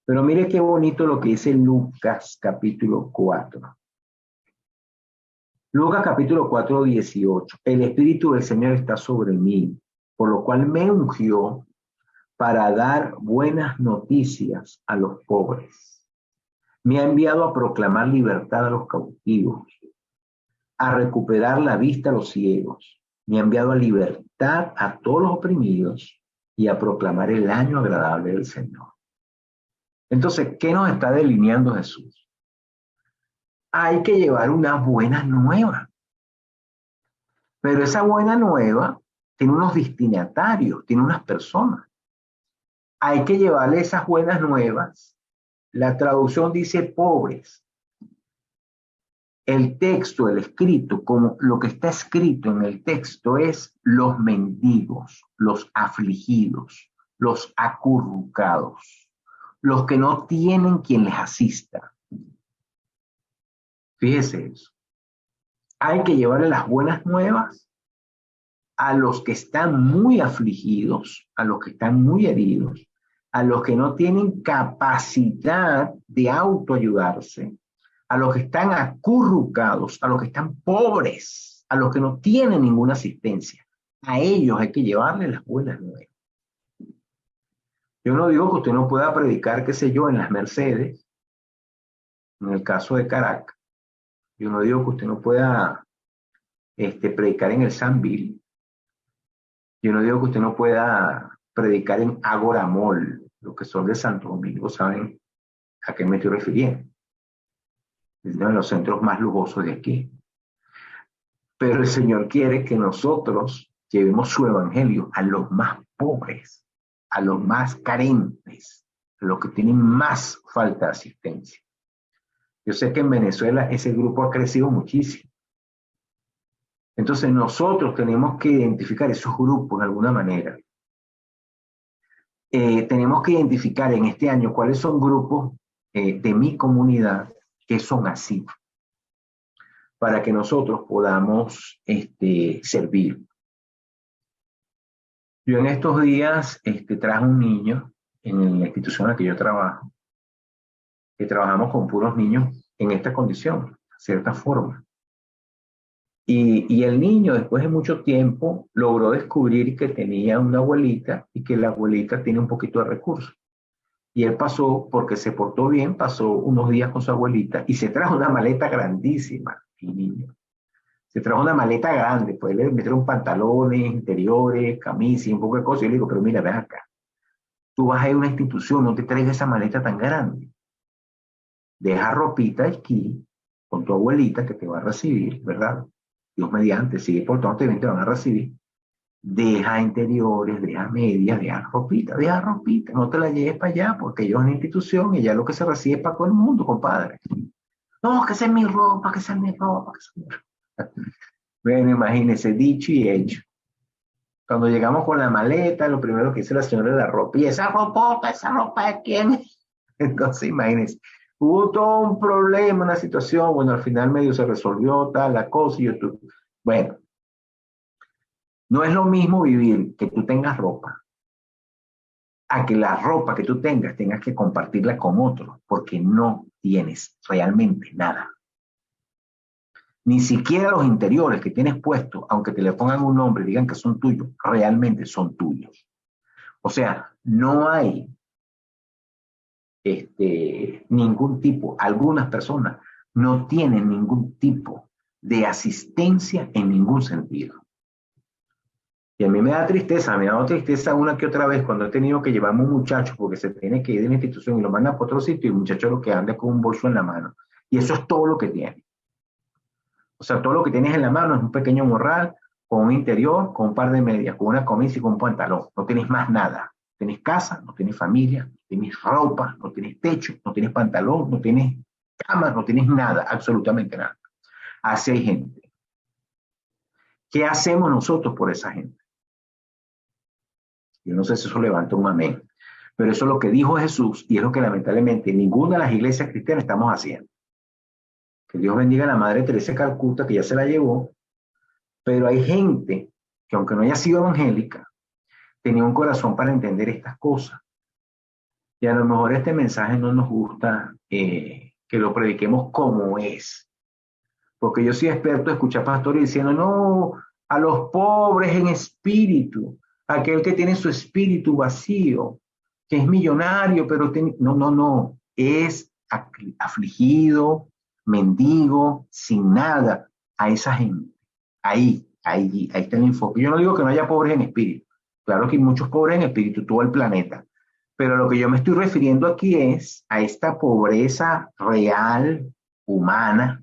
Pero mire qué bonito lo que dice Lucas capítulo 4. Lucas capítulo 4, 18. El Espíritu del Señor está sobre mí, por lo cual me ungió para dar buenas noticias a los pobres. Me ha enviado a proclamar libertad a los cautivos, a recuperar la vista a los ciegos. Me ha enviado a libertad a todos los oprimidos y a proclamar el año agradable del Señor. Entonces, ¿qué nos está delineando Jesús? Hay que llevar una buena nueva. Pero esa buena nueva tiene unos destinatarios, tiene unas personas. Hay que llevarle esas buenas nuevas. La traducción dice pobres. El texto, el escrito, como lo que está escrito en el texto es los mendigos, los afligidos, los acurrucados, los que no tienen quien les asista. Fíjese eso. Hay que llevarle las buenas nuevas a los que están muy afligidos, a los que están muy heridos, a los que no tienen capacidad de autoayudarse, a los que están acurrucados, a los que están pobres, a los que no tienen ninguna asistencia. A ellos hay que llevarle las buenas nuevas. Yo no digo que usted no pueda predicar, qué sé yo, en las Mercedes, en el caso de Caracas. Yo no digo que usted no pueda predicar en el Sanville. Yo no digo que usted no pueda predicar en Agora Mall. Los que son de Santo Domingo saben a qué me estoy refiriendo. Es uno de los centros más lujosos de aquí. Pero el Señor quiere que nosotros llevemos su evangelio a los más pobres, a los más carentes, a los que tienen más falta de asistencia. Yo sé que en Venezuela ese grupo ha crecido muchísimo. Entonces nosotros tenemos que identificar esos grupos de alguna manera. Tenemos que identificar en este año cuáles son grupos de mi comunidad que son así, para que nosotros podamos servir. Yo en estos días traje un niño en la institución en la que yo trabajo, que trabajamos con puros niños en esta condición, de cierta forma. Y el niño, después de mucho tiempo, logró descubrir que tenía una abuelita y que la abuelita tiene un poquito de recursos. Y él pasó, porque se portó bien, pasó unos días con su abuelita y se trajo una maleta grandísima, el niño. Se trajo una maleta grande, pues le metieron pantalones, interiores, camisas y un poco de cosas. Y yo le digo, pero mira, ven acá. Tú vas a ir a una institución, no te traigas esa maleta tan grande. Deja ropita aquí con tu abuelita que te va a recibir, ¿verdad? Dios mediante, sigue portándote bien, te van a recibir. Deja interiores, deja medias, deja ropita, no te la lleves para allá porque ellos es una institución y ya lo que se recibe es para todo el mundo, compadre. No, que esa es mi ropa, que esa es mi ropa, que esa es mi ropa. Bueno, imagínense, dicho y hecho. Cuando llegamos con la maleta, lo primero que dice la señora es la ropa. ¿Y esa ropa de quién? Entonces, imagínense. Hubo todo un problema, una situación. Bueno, al final medio se resolvió tal, la cosa. Bueno, no es lo mismo vivir que tú tengas ropa a que la ropa que tú tengas que compartirla con otros, porque no tienes realmente nada. Ni siquiera los interiores que tienes puestos, aunque te le pongan un nombre y digan que son tuyos, realmente son tuyos. O sea, no hay ningún tipo, algunas personas no tienen ningún tipo de asistencia en ningún sentido. Y a mí me da tristeza, me ha dado tristeza una que otra vez cuando he tenido que llevarme un muchacho porque se tiene que ir de la institución y lo mandan para otro sitio y el muchacho lo que anda con un bolso en la mano. Y eso es todo lo que tiene. O sea, todo lo que tienes en la mano es un pequeño morral con un interior, con un par de medias, con una camisa y con un pantalón. No tienes más nada. No tienes casa, no tienes familia, no tienes ropa, no tienes techo, no tienes pantalón, no tienes cama, no tienes nada, absolutamente nada. Así hay gente. ¿Qué hacemos nosotros por esa gente? Yo no sé si eso levanta un amén, pero eso es lo que dijo Jesús y es lo que lamentablemente ninguna de las iglesias cristianas estamos haciendo. Que Dios bendiga a la Madre Teresa de Calcuta, que ya se la llevó, pero hay gente que aunque no haya sido evangélica, tenía un corazón para entender estas cosas. Y a lo mejor este mensaje no nos gusta que lo prediquemos como es. Porque yo soy experto en escuchar pastores diciendo, no, a los pobres en espíritu, aquel que tiene su espíritu vacío, que es millonario, pero no, es afligido, mendigo, sin nada, a esa gente. Ahí está el enfoque. Yo no digo que no haya pobres en espíritu. Claro que hay muchos pobres en espíritu, todo el planeta. Pero lo que yo me estoy refiriendo aquí es a esta pobreza real, humana.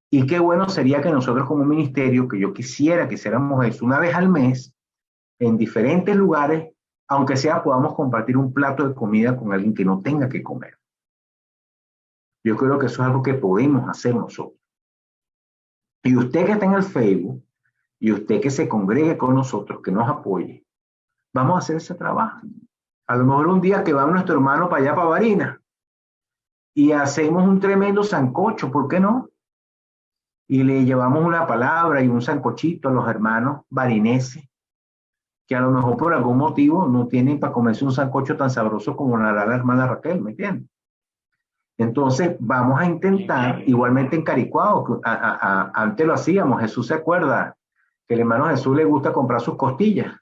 Y qué bueno sería que nosotros como ministerio, que yo quisiera que hiciéramos eso una vez al mes, en diferentes lugares, aunque sea podamos compartir un plato de comida con alguien que no tenga que comer. Yo creo que eso es algo que podemos hacer nosotros. Y usted que está en el Facebook, y usted que se congregue con nosotros, que nos apoye, vamos a hacer ese trabajo. A lo mejor un día que va nuestro hermano para allá, para Barinas, y hacemos un tremendo sancocho, ¿por qué no? Y le llevamos una palabra y un sancochito a los hermanos barineses, que a lo mejor por algún motivo no tienen para comerse un sancocho tan sabroso como la hermana Raquel, ¿me entiendes? Entonces vamos a intentar, igualmente en Caricuao, antes lo hacíamos, Jesús se acuerda que el hermano Jesús le gusta comprar sus costillas,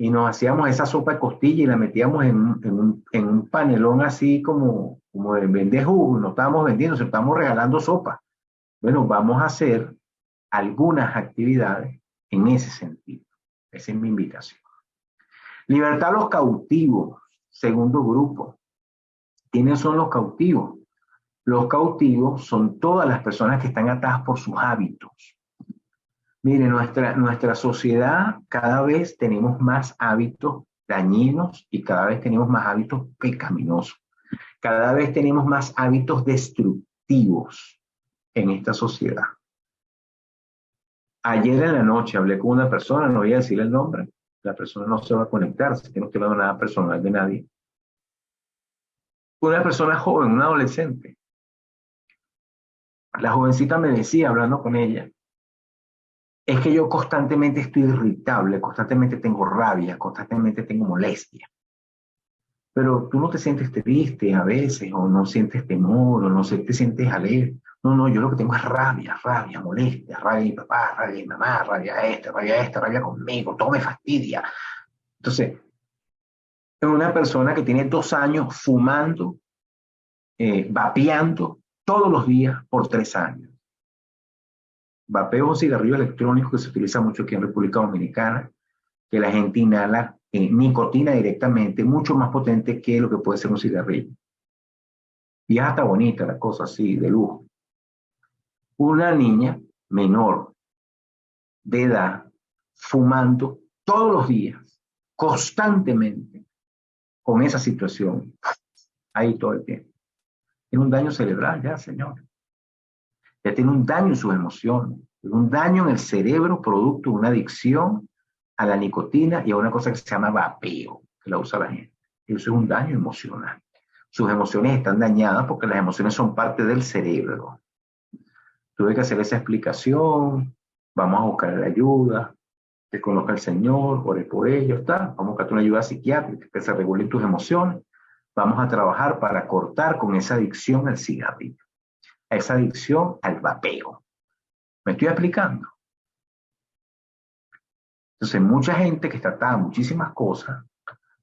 y nos hacíamos esa sopa de costilla y la metíamos en un panelón así como de vender jugo, no estábamos vendiendo, se estábamos regalando sopa. Bueno, vamos a hacer algunas actividades en ese sentido. Esa es mi invitación. Libertad a los cautivos, segundo grupo. ¿Quiénes son los cautivos? Los cautivos son todas las personas que están atadas por sus hábitos. Mire, nuestra sociedad cada vez tenemos más hábitos dañinos y cada vez tenemos más hábitos pecaminosos. Cada vez tenemos más hábitos destructivos en esta sociedad. Ayer en la noche hablé con una persona, no voy a decir el nombre, la persona no se va a conectar, así que no estoy hablando nada personal de nadie. Una persona joven, una adolescente. La jovencita me decía, hablando con ella, es que yo constantemente estoy irritable, constantemente tengo rabia, constantemente tengo molestia. Pero tú no te sientes triste a veces, o no sientes temor, o no te sientes alegre. No, yo lo que tengo es rabia, molestia, rabia de mi papá, rabia de mi mamá, rabia conmigo, todo me fastidia. Entonces, es una persona que tiene 2 años fumando, vapeando todos los días por 3 años. Vapeo es un cigarrillo electrónico que se utiliza mucho aquí en República Dominicana, que la gente inhala nicotina directamente, mucho más potente que lo que puede ser un cigarrillo. Y es hasta bonita la cosa así, de lujo. Una niña menor de edad fumando todos los días, constantemente, con esa situación, ahí todo el tiempo. Tiene un daño cerebral ya, señor. Ya tiene un daño en sus emociones, tiene un daño en el cerebro producto de una adicción a la nicotina y a una cosa que se llama vapeo, que la usa la gente. Y eso es un daño emocional. Sus emociones están dañadas porque las emociones son parte del cerebro. Tuve que hacer esa explicación, vamos a buscar la ayuda, que conozca al Señor, ore por ellos, vamos a buscar una ayuda psiquiátrica, que se regulen tus emociones, vamos a trabajar para cortar con esa adicción al cigarrillo, a esa adicción al vapeo. ¿Me estoy explicando? Entonces, mucha gente que está atada a muchísimas cosas,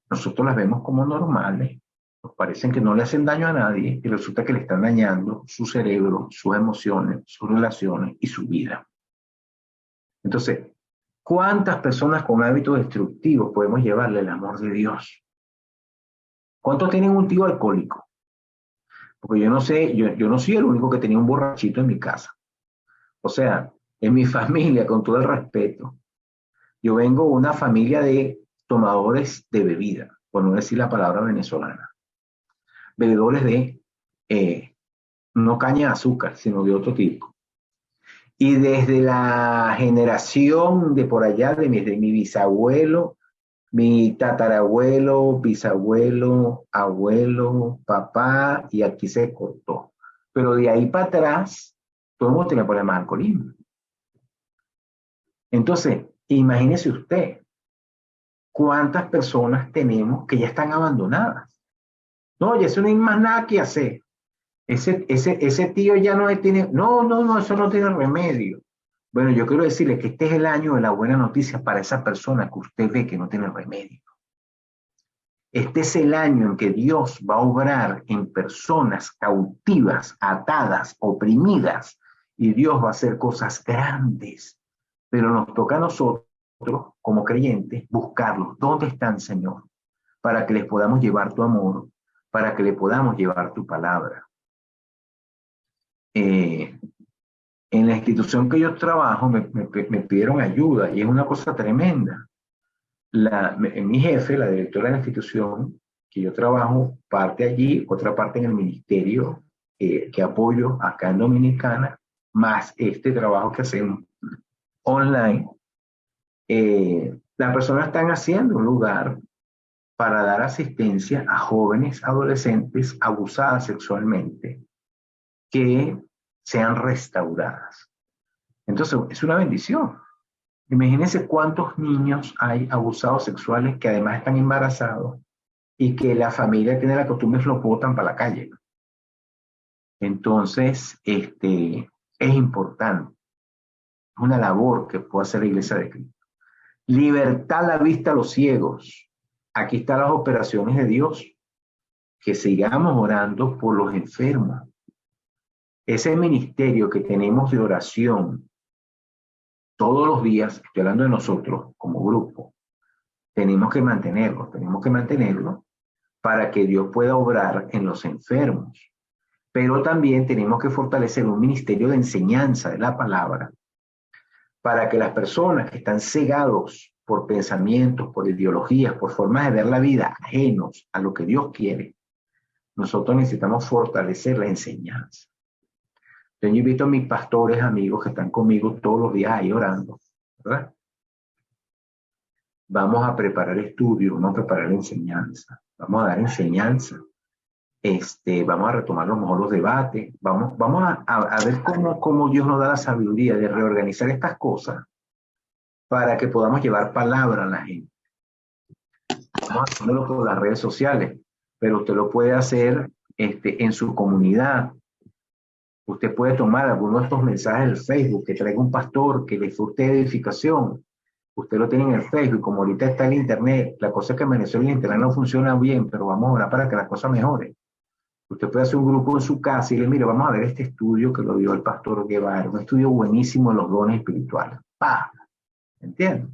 nosotros las vemos como normales, nos parecen que no le hacen daño a nadie y resulta que le están dañando su cerebro, sus emociones, sus relaciones y su vida. Entonces, ¿cuántas personas con hábitos destructivos podemos llevarle el amor de Dios? ¿Cuántos tienen un tío alcohólico? Porque yo no sé, yo no soy el único que tenía un borrachito en mi casa. O sea, en mi familia, con todo el respeto, yo vengo de una familia de tomadores de bebida, por no decir la palabra venezolana. Bebedores de no caña de azúcar, sino de otro tipo. Y desde la generación de por allá, de mi bisabuelo, mi tatarabuelo, bisabuelo, abuelo, papá, y aquí se cortó. Pero de ahí para atrás, todo el mundo tenía problemas de alcoholismo. Entonces, imagínese usted, ¿cuántas personas tenemos que ya están abandonadas? No, ya eso no hay más nada que hacer. Ese tío ya no tiene, no, eso no tiene remedio. Bueno, yo quiero decirle que este es el año de la buena noticia para esa persona que usted ve que no tiene remedio. Este es el año en que Dios va a obrar en personas cautivas, atadas, oprimidas, y Dios va a hacer cosas grandes. Pero nos toca a nosotros, como creyentes, buscarlos. ¿Dónde están, Señor? Para que les podamos llevar tu amor, para que le podamos llevar tu palabra. En la institución que yo trabajo me pidieron ayuda y es una cosa tremenda. Mi jefe, la directora de la institución que yo trabajo, parte allí, otra parte en el ministerio que apoyo acá en Dominicana, más este trabajo que hacemos online. Las personas están haciendo un lugar para dar asistencia a jóvenes adolescentes abusadas sexualmente que sean restauradas. Entonces, es una bendición. Imagínense cuántos niños hay abusados sexuales que además están embarazados y que la familia tiene la costumbre de los botan para la calle. Entonces, es importante. Es una labor que puede hacer la Iglesia de Cristo. Libertad a la vista a los ciegos. Aquí están las operaciones de Dios. Que sigamos orando por los enfermos. Ese ministerio que tenemos de oración todos los días, estoy hablando de nosotros como grupo, tenemos que mantenerlo para que Dios pueda obrar en los enfermos. Pero también tenemos que fortalecer un ministerio de enseñanza de la palabra para que las personas que están cegados por pensamientos, por ideologías, por formas de ver la vida ajenos a lo que Dios quiere, nosotros necesitamos fortalecer la enseñanza. Yo invito a mis pastores, amigos que están conmigo todos los días ahí orando, ¿verdad? Vamos a preparar estudios, vamos a preparar enseñanza, vamos a dar enseñanza, vamos a retomar a lo mejor los debates, vamos a ver cómo Dios nos da la sabiduría de reorganizar estas cosas para que podamos llevar palabra a la gente. Vamos a hacerlo por las redes sociales, pero usted lo puede hacer en su comunidad. Usted puede tomar algunos de estos mensajes del Facebook que traiga un pastor que le fue usted edificación. Usted lo tiene en el Facebook, como ahorita está el Internet. La cosa es que en Venezuela el Internet no funciona bien, pero vamos a orar para que la cosa mejore. Usted puede hacer un grupo en su casa y le mire, vamos a ver este estudio que lo dio el pastor Guevara, un estudio buenísimo de los dones espirituales. ¡Pah! ¿Entiende?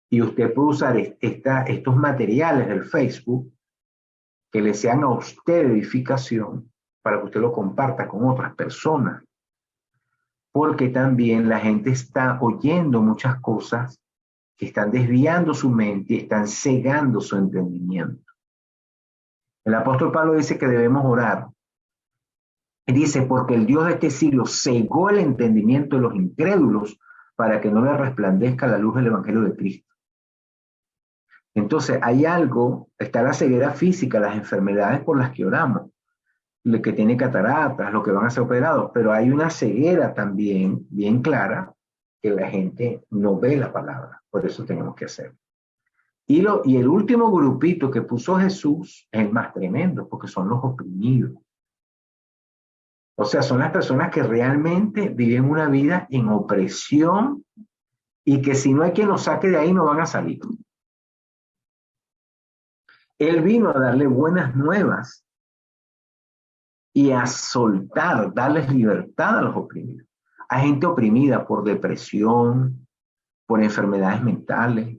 Y usted puede usar estos materiales del Facebook que le sean a usted edificación para que usted lo comparta con otras personas. Porque también la gente está oyendo muchas cosas que están desviando su mente y están cegando su entendimiento. El apóstol Pablo dice que debemos orar. Dice, porque el Dios de este siglo cegó el entendimiento de los incrédulos para que no le resplandezca la luz del Evangelio de Cristo. Entonces, hay algo, está la ceguera física, las enfermedades por las que oramos, lo que tiene cataratas, lo que van a ser operados, pero hay una ceguera también bien clara que la gente no ve la palabra, por eso tenemos que hacerlo. Y el último grupito que puso Jesús es el más tremendo, porque son los oprimidos. O sea, son las personas que realmente viven una vida en opresión y que si no hay quien los saque de ahí no van a salir. Él vino a darle buenas nuevas y a soltar, darles libertad a los oprimidos. A gente oprimida por depresión, por enfermedades mentales,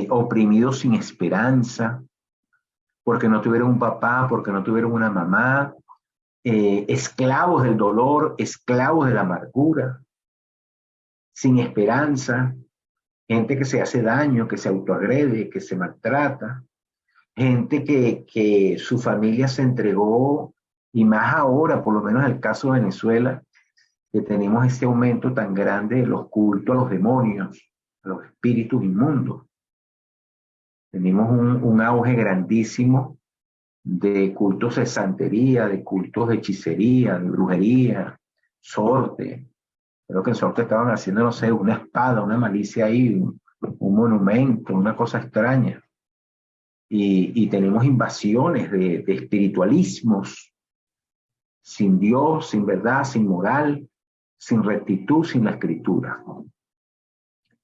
oprimidos sin esperanza, porque no tuvieron un papá, porque no tuvieron una mamá, esclavos del dolor, esclavos de la amargura, sin esperanza, gente que se hace daño, que se autoagrede, que se maltrata, gente que su familia se entregó, y más ahora, por lo menos en el caso de Venezuela, que tenemos ese aumento tan grande de los cultos a los demonios, a los espíritus inmundos. Tenemos un auge grandísimo de cultos de santería, de cultos de hechicería, de brujería, sorte. Creo que en sorte estaban haciendo, no sé, una espada, una malicia ahí, un monumento, una cosa extraña. Y tenemos invasiones de espiritualismos sin Dios, sin verdad, sin moral, sin rectitud, sin la escritura.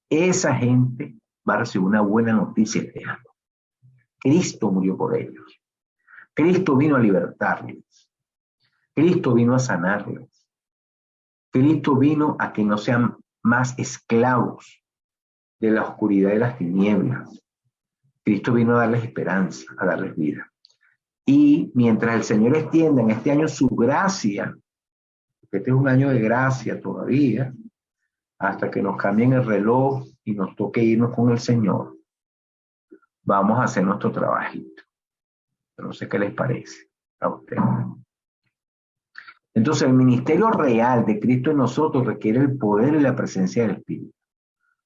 Esa gente va a recibir una buena noticia este año. Cristo murió por ellos. Cristo vino a libertarles. Cristo vino a sanarles. Cristo vino a que no sean más esclavos de la oscuridad y las tinieblas. Cristo vino a darles esperanza, a darles vida. Y mientras el Señor extienda en este año su gracia, porque este es un año de gracia todavía, hasta que nos cambien el reloj y nos toque irnos con el Señor, vamos a hacer nuestro trabajito. No sé qué les parece a ustedes. Entonces, el ministerio real de Cristo en nosotros requiere el poder y la presencia del Espíritu.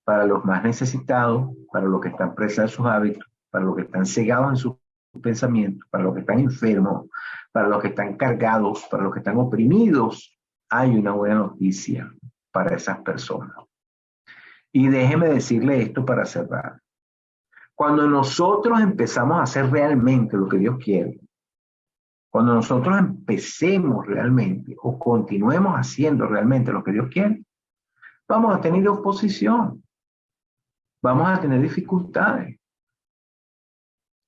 Para los más necesitados, para los que están presos de sus hábitos, para los que están cegados en sus pensamientos, para los que están enfermos, para los que están cargados, para los que están oprimidos, hay una buena noticia para esas personas. Y déjeme decirle esto para cerrar. Cuando nosotros empezamos a hacer realmente lo que Dios quiere, cuando nosotros empecemos realmente o continuemos haciendo realmente lo que Dios quiere, vamos a tener oposición, vamos a tener dificultades.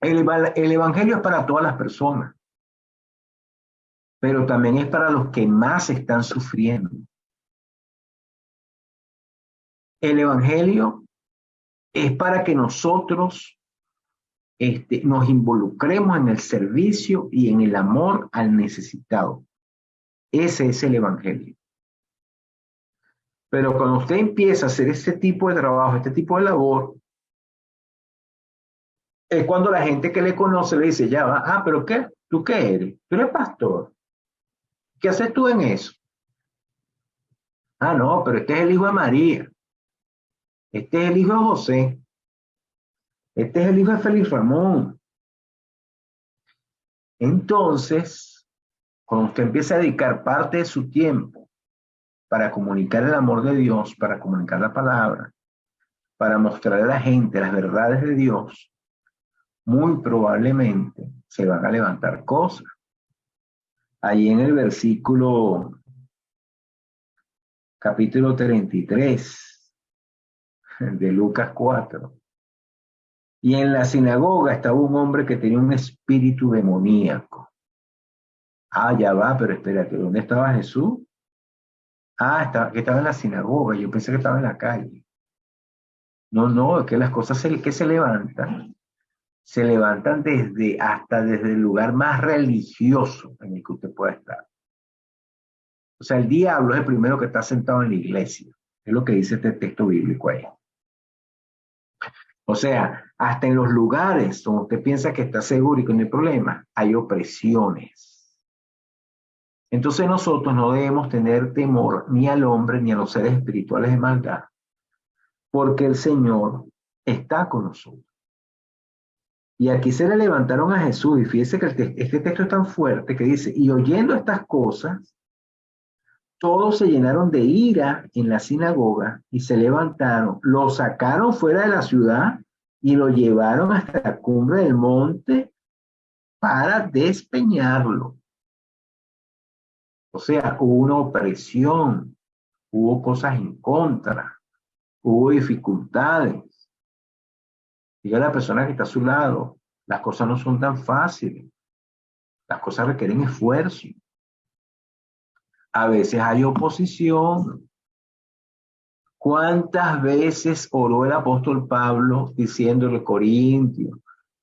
El evangelio es para todas las personas, pero también es para los que más están sufriendo. El evangelio es para que nosotros nos involucremos en el servicio y en el amor al necesitado. Ese es el evangelio. Pero cuando usted empieza a hacer este tipo de trabajo, este tipo de labor, es cuando la gente que le conoce le dice, ya va, pero ¿qué? ¿Tú qué eres? ¿Tú eres pastor? ¿Qué haces tú en eso? No, pero este es el hijo de María. Este es el hijo de José. Este es el hijo de Félix Ramón. Entonces, cuando usted empieza a dedicar parte de su tiempo para comunicar el amor de Dios, para comunicar la palabra, para mostrar a la gente las verdades de Dios, muy probablemente se van a levantar cosas. Ahí en el versículo capítulo 33 de Lucas 4. Y en la sinagoga estaba un hombre que tenía un espíritu demoníaco. Ya va, pero espérate, ¿dónde estaba Jesús? Que estaba en la sinagoga, yo pensé que estaba en la calle. No, es que las cosas que se levantan hasta desde el lugar más religioso en el que usted pueda estar. O sea, el diablo es el primero que está sentado en la iglesia. Es lo que dice este texto bíblico ahí. O sea, hasta en los lugares donde usted piensa que está seguro y que no hay problema, hay opresiones. Entonces nosotros no debemos tener temor ni al hombre ni a los seres espirituales de maldad, porque el Señor está con nosotros. Y aquí se le levantaron a Jesús, y fíjese que este texto es tan fuerte que dice, y oyendo estas cosas, todos se llenaron de ira en la sinagoga y se levantaron, lo sacaron fuera de la ciudad y lo llevaron hasta la cumbre del monte para despeñarlo. O sea, hubo una opresión, hubo cosas en contra, hubo dificultades. Diga a la persona que está a su lado, las cosas no son tan fáciles, las cosas requieren esfuerzo. A veces hay oposición. ¿Cuántas veces oró el apóstol Pablo diciéndole, Corintios,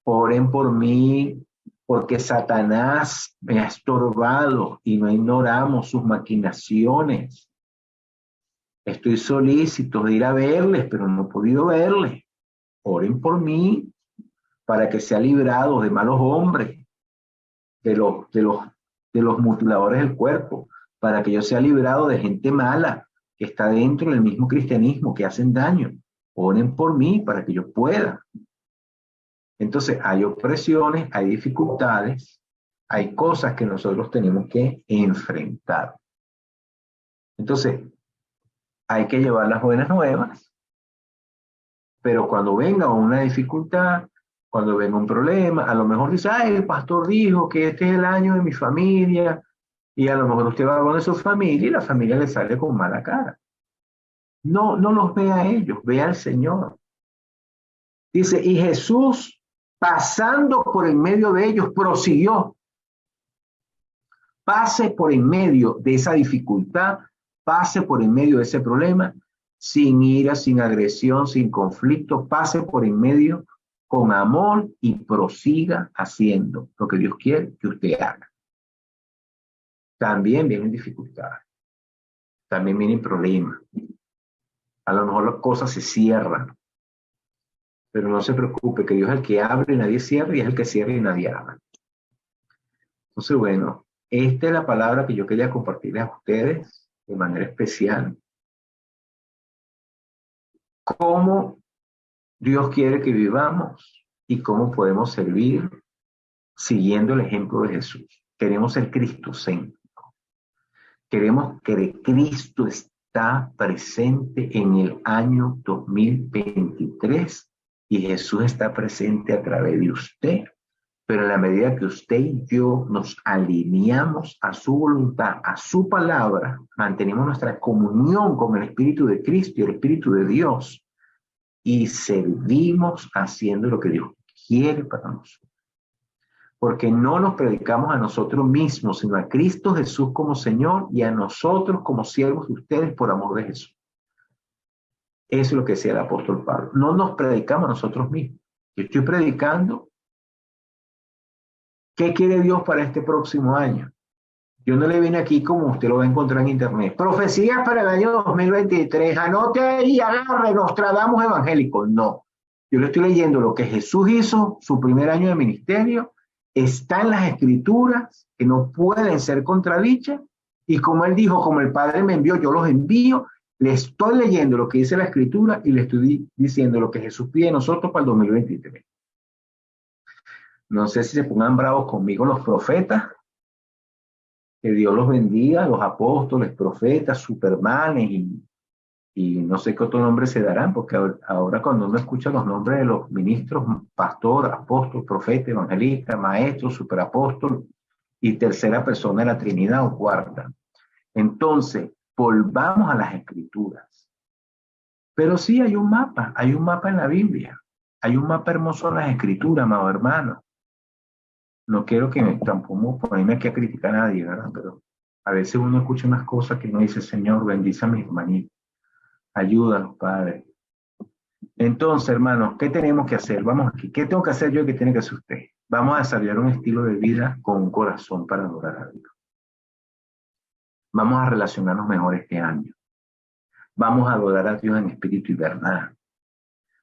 oren por mí, porque Satanás me ha estorbado y no ignoramos sus maquinaciones? Estoy solícito de ir a verles, pero no he podido verles. Oren por mí para que sea librado de malos hombres, de los mutiladores del cuerpo, para que yo sea librado de gente mala que está dentro del mismo cristianismo, que hacen daño. Oren por mí para que yo pueda. Entonces hay opresiones, hay dificultades, hay cosas que nosotros tenemos que enfrentar. Entonces hay que llevar las buenas nuevas, pero cuando venga una dificultad, cuando venga un problema, a lo mejor dice, el pastor dijo que este es el año de mi familia, y a lo mejor usted va con su familia y la familia le sale con mala cara. No los ve a ellos, ve al Señor. Dice, y Jesús, pasando por en medio de ellos, prosiguió. Pase por en medio de esa dificultad, pase por en medio de ese problema, sin ira, sin agresión, sin conflicto, pase por en medio con amor y prosiga haciendo lo que Dios quiere que usted haga. También vienen dificultades, también vienen problemas. A lo mejor las cosas se cierran, pero no se preocupe, que Dios es el que abre y nadie cierra, y es el que cierra y nadie abre. Entonces, bueno, esta es la palabra que yo quería compartirles a ustedes de manera especial. Cómo Dios quiere que vivamos y cómo podemos servir siguiendo el ejemplo de Jesús. Queremos ser cristocéntricos. Queremos que Cristo está presente en el año 2023 y Jesús está presente a través de usted. Pero en la medida que usted y yo nos alineamos a su voluntad, a su palabra, mantenemos nuestra comunión con el Espíritu de Cristo y el Espíritu de Dios y servimos haciendo lo que Dios quiere para nosotros. Porque no nos predicamos a nosotros mismos, sino a Cristo Jesús como Señor y a nosotros como siervos de ustedes por amor de Jesús. Eso es lo que decía el apóstol Pablo. No nos predicamos a nosotros mismos. Yo estoy predicando. ¿Qué quiere Dios para este próximo año? Yo no le vine aquí como usted lo va a encontrar en internet. Profecías para el año 2023. Anote ahí y agarre Nostradamus evangélico. No. Yo le estoy leyendo lo que Jesús hizo su primer año de ministerio. Está en las escrituras que no pueden ser contradichas. Y como él dijo, como el Padre me envió, yo los envío. Le estoy leyendo lo que dice la escritura y le estoy diciendo lo que Jesús pide de nosotros para el 2023. No sé si se pongan bravos conmigo los profetas. Que Dios los bendiga, los apóstoles, profetas, supermanes y no sé qué otro nombre se darán, porque ahora cuando uno escucha los nombres de los ministros, pastor, apóstol, profeta, evangelista, maestro, superapóstol y tercera persona de la Trinidad o cuarta. Entonces, volvamos a las escrituras. Pero sí hay un mapa en la Biblia. Hay un mapa hermoso en las escrituras, amado hermano. No quiero que tampoco ponerme aquí a criticar a nadie, ¿verdad? Pero a veces uno escucha unas cosas que uno dice, Señor, bendice a mis hermanitos. Ayúdanos, Padre. Entonces, hermanos, ¿qué tenemos que hacer? Vamos aquí. ¿Qué tengo que hacer yo y qué tiene que hacer usted? Vamos a desarrollar un estilo de vida con un corazón para adorar a Dios. Vamos a relacionarnos mejor este año. Vamos a adorar a Dios en espíritu y verdad.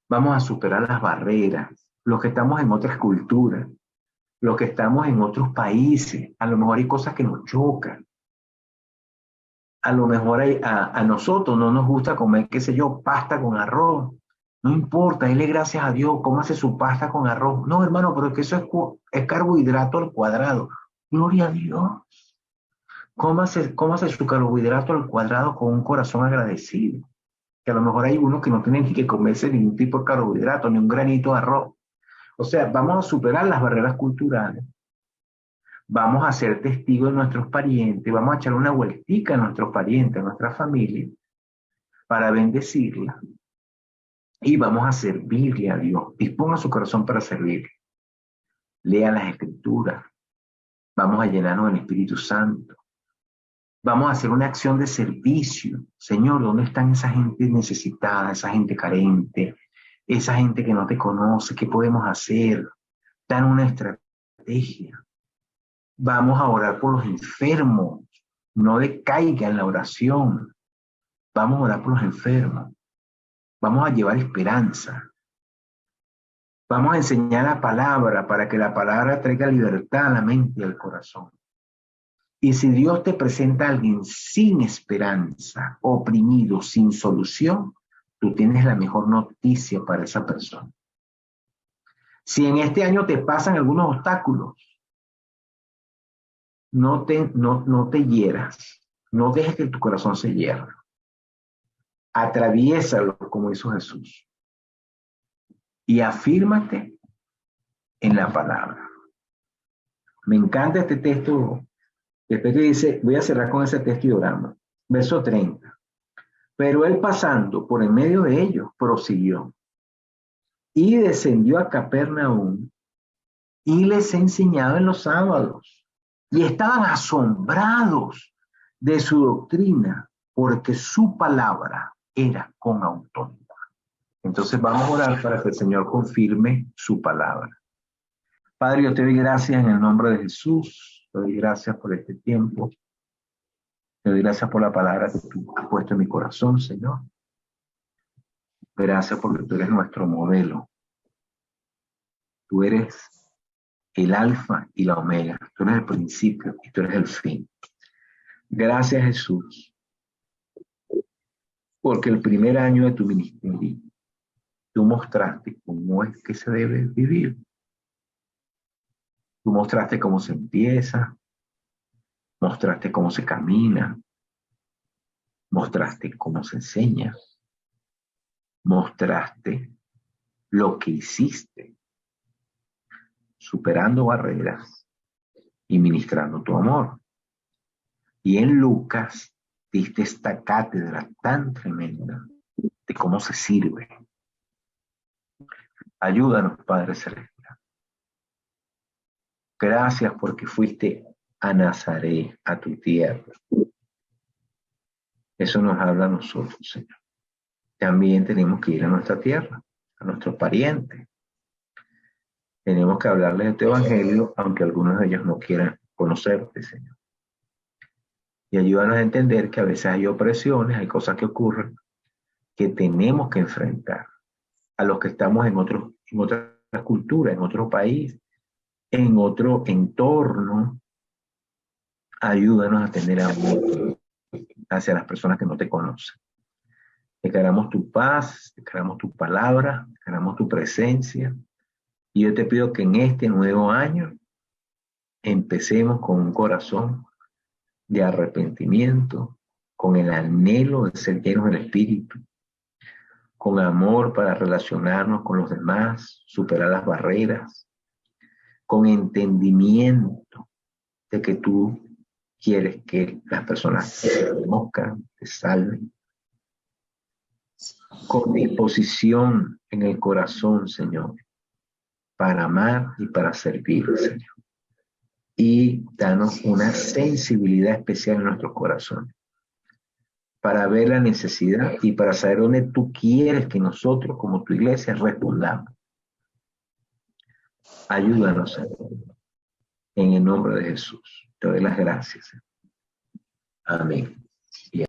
Vamos a superar las barreras. Los que estamos en otras culturas, los que estamos en otros países, a lo mejor hay cosas que nos chocan. A lo mejor a nosotros no nos gusta comer, qué sé yo, pasta con arroz. No importa, dele gracias a Dios, cómase su pasta con arroz. No, hermano, pero es que eso es carbohidrato al cuadrado. Gloria a Dios. Cómase su carbohidrato al cuadrado con un corazón agradecido. Que a lo mejor hay unos que no tienen que comerse ningún tipo de carbohidrato, ni un granito de arroz. O sea, vamos a superar las barreras culturales. Vamos a ser testigos de nuestros parientes, vamos a echar una vueltica a nuestros parientes, a nuestra familia, para bendecirla. Y vamos a servirle a Dios. Disponga su corazón para servirle. Lea las escrituras. Vamos a llenarnos del Espíritu Santo. Vamos a hacer una acción de servicio. Señor, ¿dónde están esa gente necesitada, esa gente carente, esa gente que no te conoce? ¿Qué podemos hacer? Dan una estrategia. Vamos a orar por los enfermos. No decaiga en la oración. Vamos a orar por los enfermos. Vamos a llevar esperanza. Vamos a enseñar la palabra para que la palabra traiga libertad a la mente y al corazón. Y si Dios te presenta a alguien sin esperanza, oprimido, sin solución, tú tienes la mejor noticia para esa persona. Si en este año te pasan algunos obstáculos, no te hieras. No dejes que tu corazón se hierra. Atraviésalo como hizo Jesús. Y afírmate en la palabra. Me encanta este texto. Después que dice, voy a cerrar con ese texto y oramos. Verso 30. Pero él pasando por en medio de ellos, prosiguió. Y descendió a Capernaum y les enseñaba en los sábados. Y estaban asombrados de su doctrina, porque su palabra era con autoridad. Entonces vamos a orar para que el Señor confirme su palabra. Padre, yo te doy gracias en el nombre de Jesús. Te doy gracias por este tiempo. Te doy gracias por la palabra que tú has puesto en mi corazón, Señor. Gracias porque tú eres nuestro modelo. Tú eres el alfa y la omega. Tú eres el principio y tú eres el fin. Gracias, Jesús, porque el primer año de tu ministerio tú mostraste cómo es que se debe vivir. Tú mostraste cómo se empieza, mostraste cómo se camina, mostraste cómo se enseña, mostraste lo que hiciste, superando barreras y ministrando tu amor. Y en Lucas diste esta cátedra tan tremenda de cómo se sirve. Ayúdanos, Padre Celestial. Gracias porque fuiste a Nazaret, a tu tierra. Eso nos habla a nosotros, Señor. También tenemos que ir a nuestra tierra, a nuestros parientes. Tenemos que hablarles de tu evangelio, aunque algunos de ellos no quieran conocerte, Señor. Y ayúdanos a entender que a veces hay opresiones, hay cosas que ocurren que tenemos que enfrentar. A los que estamos en otra cultura, en otro país, en otro entorno, ayúdanos a tener amor hacia las personas que no te conocen. Declaramos tu paz, declaramos tu palabra, declaramos tu presencia. Y yo te pido que en este nuevo año empecemos con un corazón de arrepentimiento, con el anhelo de ser llenos del Espíritu, con amor para relacionarnos con los demás, superar las barreras, con entendimiento de que tú quieres que las personas te conozcan, te salven, con disposición en el corazón, Señor, para amar y para servir, Señor. Y danos una sensibilidad especial en nuestros corazones para ver la necesidad y para saber dónde tú quieres que nosotros, como tu iglesia, respondamos. Ayúdanos, Señor, en el nombre de Jesús. Te doy las gracias. Amén. Y